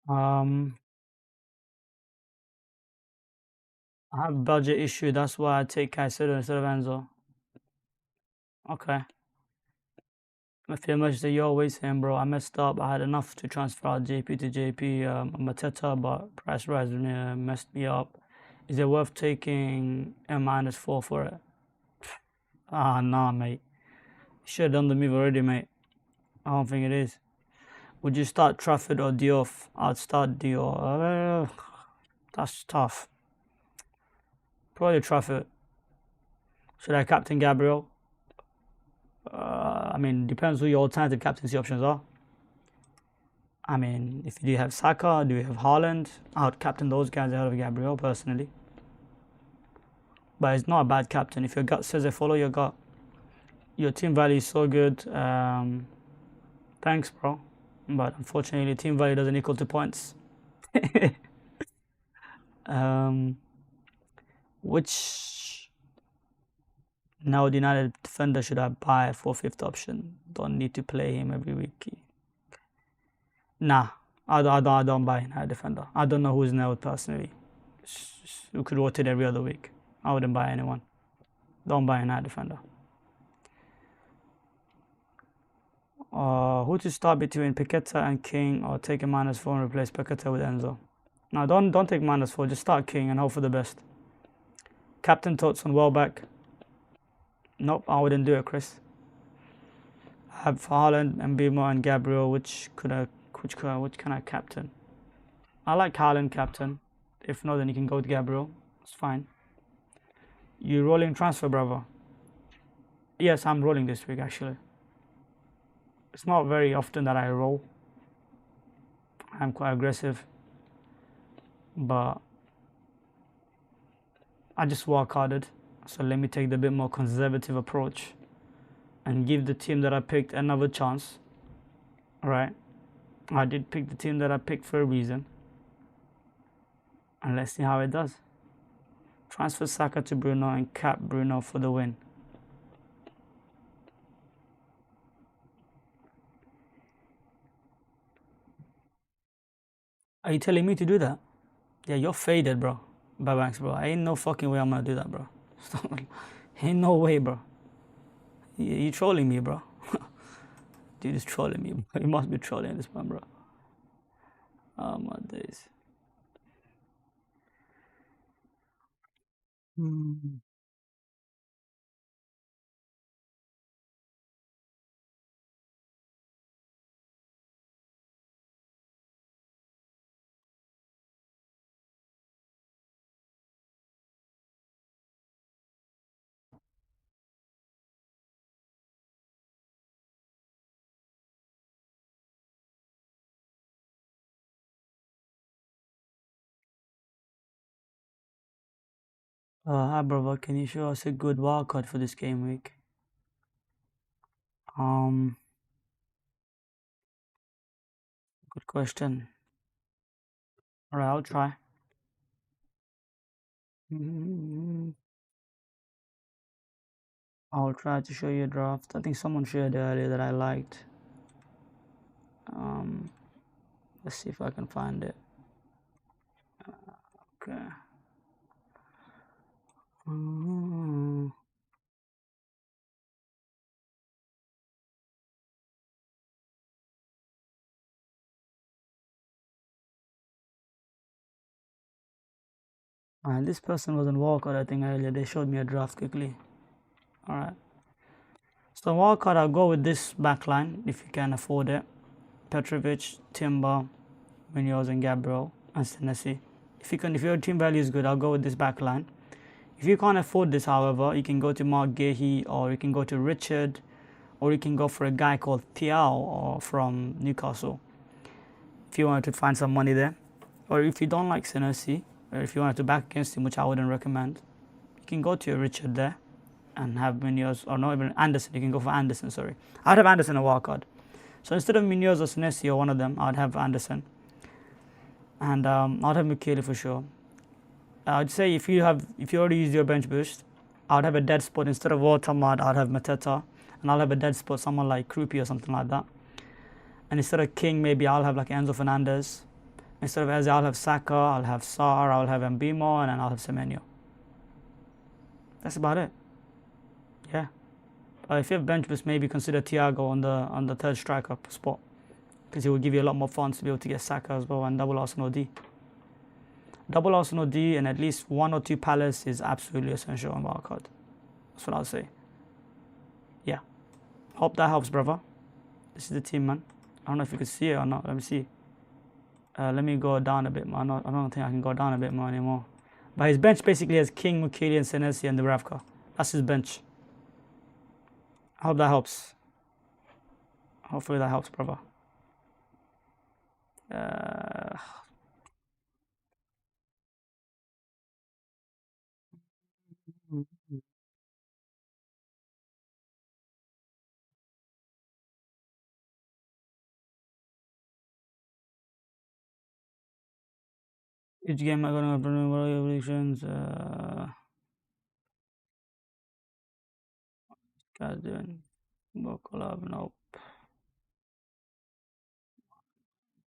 I have a budget issue. That's why I take Caicedo instead of Enzo. Okay. If you much that you're always saying, bro, I messed up. I had enough to transfer out JP to JP, Mateta, but price rise messed me up. Is it worth taking a -4 for it? Ah, nah, mate. You should have done the move already, mate. I don't think it is. Would you start Trafford or Diouf? I'd start Diouf. That's tough. Probably Trafford. Should I captain Gabriel? I mean, depends who your alternative captaincy options are. I mean, if you do have Saka, do you have Haaland? I would captain those guys ahead of Gabriel personally. But it's not a bad captain. If your gut says it, follow your gut. Your team value is so good. Thanks, bro. But unfortunately, team value doesn't equal to points. Which now the United defender should I buy for 5th option? Don't need to play him every week. Nah, I don't buy a defender. I don't know who's nailed personally. Who could rotate every other week. I wouldn't buy anyone. Don't buy a defender. Who to start between Paqueta and King, or take a -4 and replace Paqueta with Enzo? No, don't take -4. Just start King and hope for the best. Captain Tots on Welbeck. Nope, I wouldn't do it, Chris. I have Haaland, Mbemo, and Gabriel. Which can I captain? I like Haaland captain. If not, then you can go with Gabriel. It's fine. You rolling transfer, brother? Yes, I'm rolling this week actually. It's not very often that I roll. I'm quite aggressive, but I just work harded. So let me take the bit more conservative approach and give the team that I picked another chance. Right? I did pick the team that I picked for a reason. And let's see how it does. Transfer Saka to Bruno and cap Bruno for the win. Are you telling me to do that? Yeah, you're faded, bro. By Banks, bro. Ain't no fucking way I'm gonna do that, bro. Ain't no way, bro. You trolling me, bro. Dude is trolling me. He must be trolling this one, bro. Oh my days. Hmm. Hi, brother. Can you show us a good wildcard for this game week? Um, Good question. All right, I'll try. I'll try to show you a draft. I think someone shared earlier that I liked. Um, let's see if I can find it. Okay. Alright, this person was in wildcard, I think earlier. They showed me a draft quickly. Alright. So wildcard, I'll go with this backline if you can afford it. Petrovic, Timber, Munoz, and Gabriel, and Senesi. If your team value is good, I'll go with this backline. If you can't afford this, however, you can go to Mark Gahey, or you can go to Richard, or you can go for a guy called Thiaw or from Newcastle. If you wanted to find some money there, or if you don't like Senesi, or if you wanted to back against him, which I wouldn't recommend, you can go to your Richard there and have Munoz, or not even Anderson. You can go for Anderson. Sorry, I'd have Anderson a wildcard. So instead of Munoz or Senesi or one of them, I'd have Anderson, and I'd have Michele for sure. I'd say if you already used your bench boost, I'd have a dead spot instead of Watermud. I'd have Mateta, and I'll have a dead spot someone like Krupi or something like that. And instead of King, maybe I'll have like Enzo Fernandez. Instead of Eze, I'll have Saka, I'll have Sarr, I'll have Mbemo, and then I'll have Semenyo. That's about it. Yeah. If you have bench boost, maybe consider Thiago on the third striker spot, because he will give you a lot more funds to be able to get Saka as well and double Arsenal D. Double Arsenal D and at least 1 or 2 Palace is absolutely essential on wildcard. That's what I'll say. Yeah. Hope that helps, brother. This is the team, man. I don't know if you can see it or not. Let me see. Let me go down a bit more. I don't think I can go down a bit more anymore. But his bench basically has King, Mukiele, and Senesi, and Dubravka. That's his bench. I hope that helps. Hopefully that helps, brother. Each game I'm gonna have predictions. Guys doing collab, nope.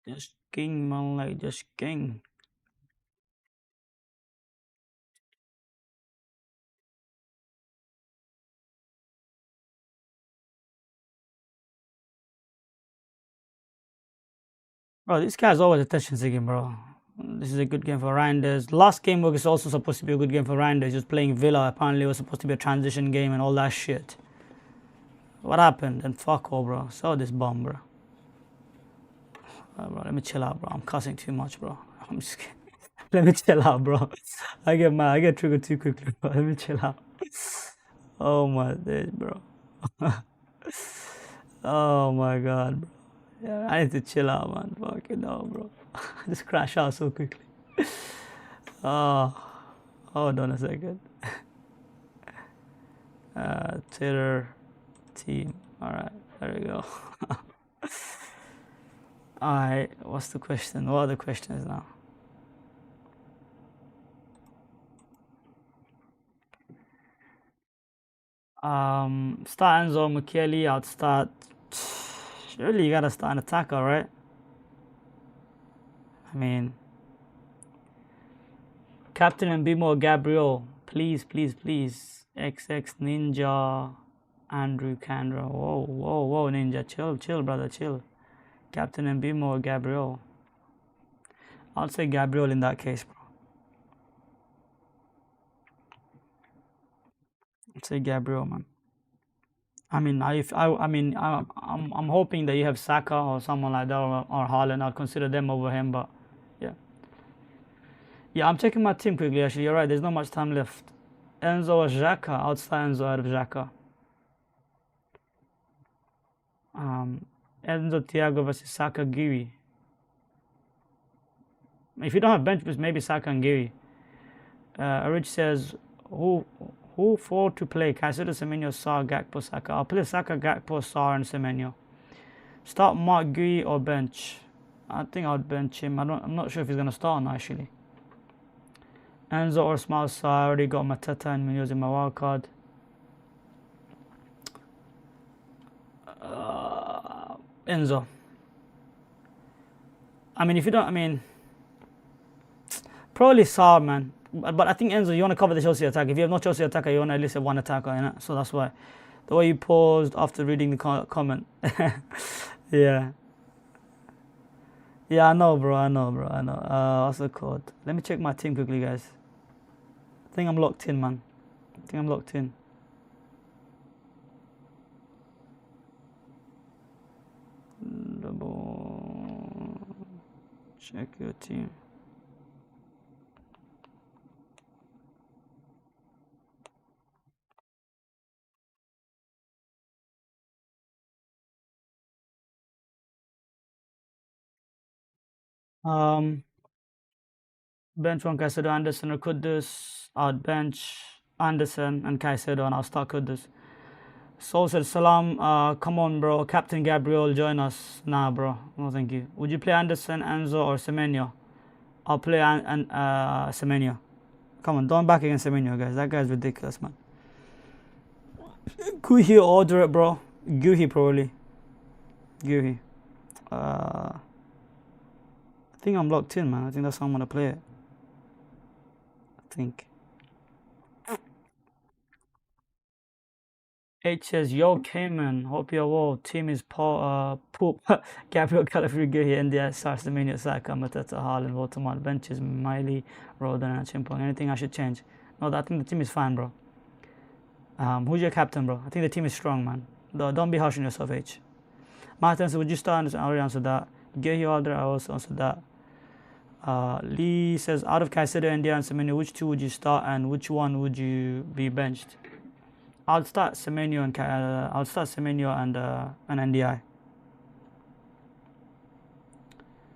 Just king, man, like just king. Bro, this guy's always attention seeking, bro. This is a good game for Reinders. Last game was also supposed to be a good game for Reinders. Just playing Villa. Apparently, it was supposed to be a transition game and all that shit. What happened? And fuck all, bro. Saw this bomb, bro. Bro, let me chill out, bro. I'm cussing too much, bro. I'm just kidding. Let me chill out, bro. I get mad. I get triggered too quickly, bro. Let me chill out. Oh my days, bro. Oh my god, bro. Yeah, I need to chill out, man. Fucking no, bro. I just crash out so quickly. Oh, hold on a second. Twitter team. Alright, there we go. Alright, what's the question? What are the questions now? Start Enzo, Mukiele, I'd start. Surely you gotta start an attacker, right? I mean, Captain Mbemo, Gabriel, please, please, please. XX Ninja, Andrew Kandra. Whoa, whoa, whoa, Ninja, chill, chill, brother, chill. Captain Mbemo, Gabriel. I'll say Gabriel in that case, bro. I'd say Gabriel, man. I mean, I'm hoping that you have Saka or someone like that, or Haaland. I'll consider them over him, but yeah. Yeah, I'm checking my team quickly, actually. You're right, there's not much time left. Enzo or Xhaka? I'll start Enzo out of Xhaka. Enzo, Thiago versus Saka, Giri. If you don't have bench boost, maybe Saka and Giri. Rich says, Who for to play? Caicedo, Semenyo, Sarr, Gakpo, Saka. I'll play Saka, Gakpo, Sarr, and Semenyo. Start Mark Gui or bench? I think I'd bench him. I'm not sure if he's gonna start or not actually. Enzo or Small Sarr. I already got Mateta and Munoz in my wild card. Enzo. I mean, if you don't, I mean, probably Sarr, man. But I think Enzo, you want to cover the Chelsea attack. If you have no Chelsea attacker, you want to at least have one attacker, innit? So that's why. The way you paused after reading the comment. Yeah. Yeah, I know, bro. I know. What's the code? Let me check my team quickly, guys. I think I'm locked in, man. I think I'm locked in. Double check your team. Bench one Caicedo, Anderson or Kudus. I'd bench Anderson and Caicedo and I'll start Kudus. Soul said, Salam, come on, bro. Captain Gabriel, join us. Nah, bro. No, thank you. Would you play Anderson, Enzo, or Semenyo? I'll play Semenyo. Come on, don't back against Semenyo, guys. That guy's ridiculous, man. Guhi, order it, bro. Guhi, probably. Guhi. I think I'm locked in, man. I think that's how I'm going to play it. I think. H says, yo, Kayman, hope you're well. Team is poop. Gabriel Calafrigo, India, Sarsamania, Saka, Matata, Haaland, Votamar, benches, Miley, Rodan, and Chimpong. Anything I should change? No, I think the team is fine, bro. Who's your captain, bro? I think the team is strong, man. Don't be harsh on yourself, H. Martin said, would you start? I already answered that. Gehi Alder, I also answered that. Lee says, out of Caicedo, India, and Semenyo, which two would you start and which one would you be benched? I'll start Semenyo and NDI.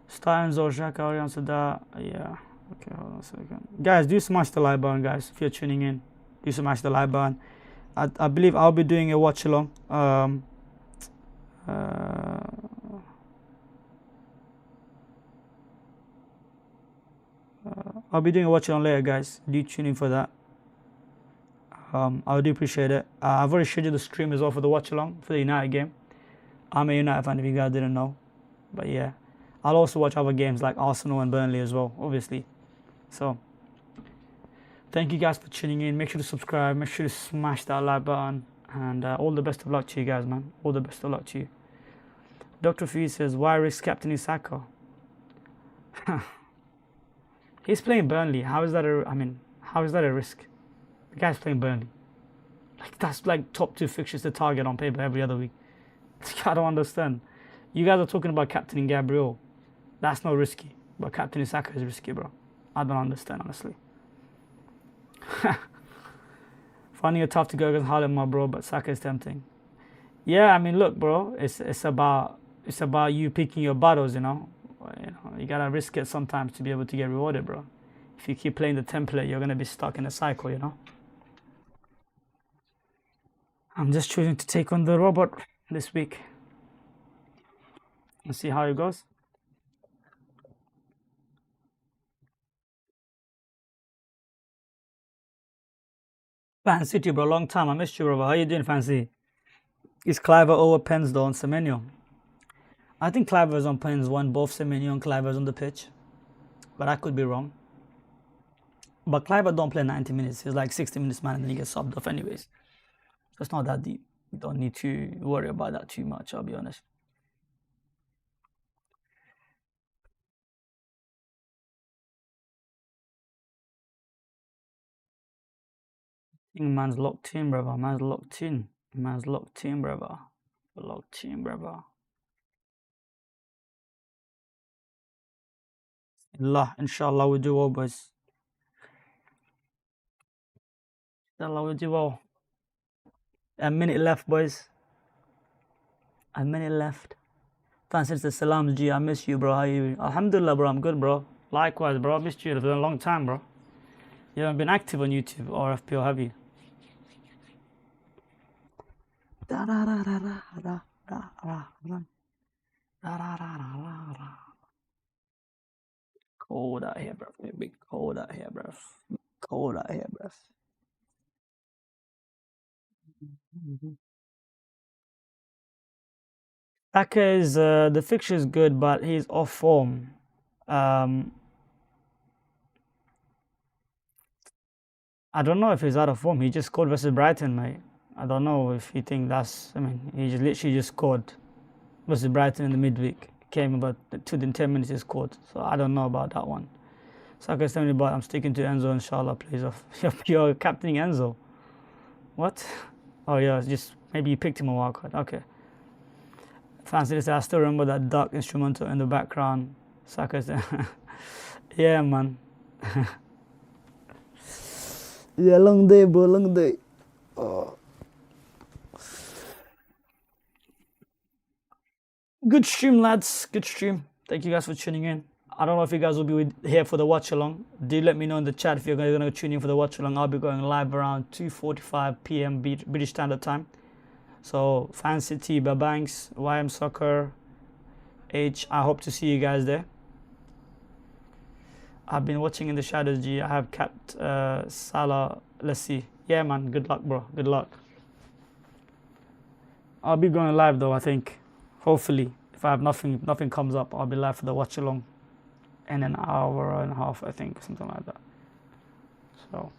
Start Enzo, Xhaka, I already answered that. Yeah. Okay, hold on a second. Guys, do smash the like button, guys. If you're tuning in, do smash the like button. I believe I'll be doing a watch along. I'll be doing a watch along later, guys. Do tune in for that. I do appreciate it. I've already scheduled the stream as well for the watch along for the United game. I'm a United fan if you guys didn't know. But yeah, I'll also watch other games like Arsenal and Burnley as well, obviously. So, thank you guys for tuning in. Make sure to subscribe. Make sure to smash that like button. And all the best of luck to you guys, man. All the best of luck to you. Dr. Fee says, why risk captaining Saka? He's playing Burnley. How is that a risk? The guy's playing Burnley. Like, that's like top 2 fixtures to target on paper every other week. I don't understand. You guys are talking about captaining Gabriel. That's not risky. But captaining Saka is risky, bro. I don't understand, honestly. Finding it tough to go against Haaland, my bro, but Saka is tempting. Yeah, I mean, look, bro. It's about you picking your battles, you know. You gotta risk it sometimes to be able to get rewarded, bro. If you keep playing the template, you're gonna be stuck in a cycle, you know. I'm just choosing to take on the robot this week. Let's see how it goes. Fan City, bro. Long time. I missed you, bro. How you doing, Fancy? Is Cliver over Pens, though, on Semenyo? I think Cliver's on Pens when both Semenyo and Cliver's on the pitch. But I could be wrong. But Cliver don't play 90 minutes. He's like 60 minutes, man, and then he gets subbed off anyways. So it's not that deep. You don't need to worry about that too much, I'll be honest. I think man's locked in, brother. Man's locked in. Man's locked in, brother. Locked in, brother. Inshallah, we do well, boys. Inshallah, we do well. A minute left, boys. A minute left. Fancy says, Salam G, I miss you, bro. How you? Alhamdulillah, bro. I'm good, bro. Likewise, bro. I missed you. It's been a long time, bro. You haven't been active on YouTube or FPL, have you? Cold out here, bro. It's big cold out here, bro. Cold out here, bro. SAKA is the fixture is good, but he's off form. I don't know if he's out of form. He just scored versus Brighton, mate. I don't know if you think that's. I mean, he just literally just scored versus Brighton in the midweek. Came about 10 minutes, he scored. So I don't know about that one. SAKA's telling me, but I'm sticking to Enzo, inshallah, plays off. You're captaining Enzo. What? Oh yeah, just maybe you picked him a wildcard. Okay. Fancy this. I still remember that dark instrumental in the background. SAKA's there. Yeah, man. Yeah, long day, bro. Long day. Oh. Good stream, lads. Good stream. Thank you guys for tuning in. I don't know if you guys will be here for the watch along. Do let me know in the chat if you're going to tune in for the watch along. I'll be going live around 2:45 p.m. British Standard Time. So Fancy T, Babanks, YM Soccer, H. I hope to see you guys there. I've been watching in the shadows, G. I have capped Salah. Let's see. Yeah, man. Good luck, bro. Good luck. I'll be going live though, I think. Hopefully, if I have nothing comes up, I'll be live for the watch along in an hour and a half, I think, something like that. So,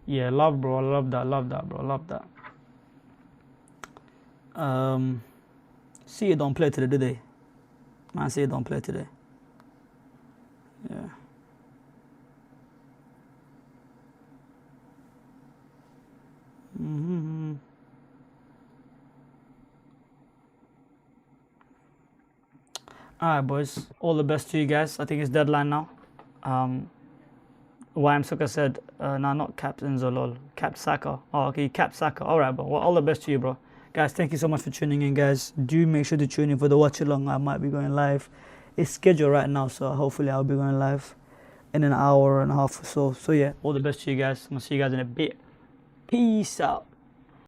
yeah, love, bro. I love that, bro. Love that. See, you don't play today, do they? Man, see, you don't play today. Yeah. Alright, boys. All the best to you guys. I think it's deadline now. YM Soccer said, no, not Captain Zolol. Capped Saka. Oh, okay, capped Saka. Alright, bro. Well, all the best to you, bro. Guys, thank you so much for tuning in, guys. Do make sure to tune in for the watch along. I might be going live. It's scheduled right now, so hopefully I'll be going live in an hour and a half or so. So, yeah, all the best to you guys. I'm going to see you guys in a bit. Peace out.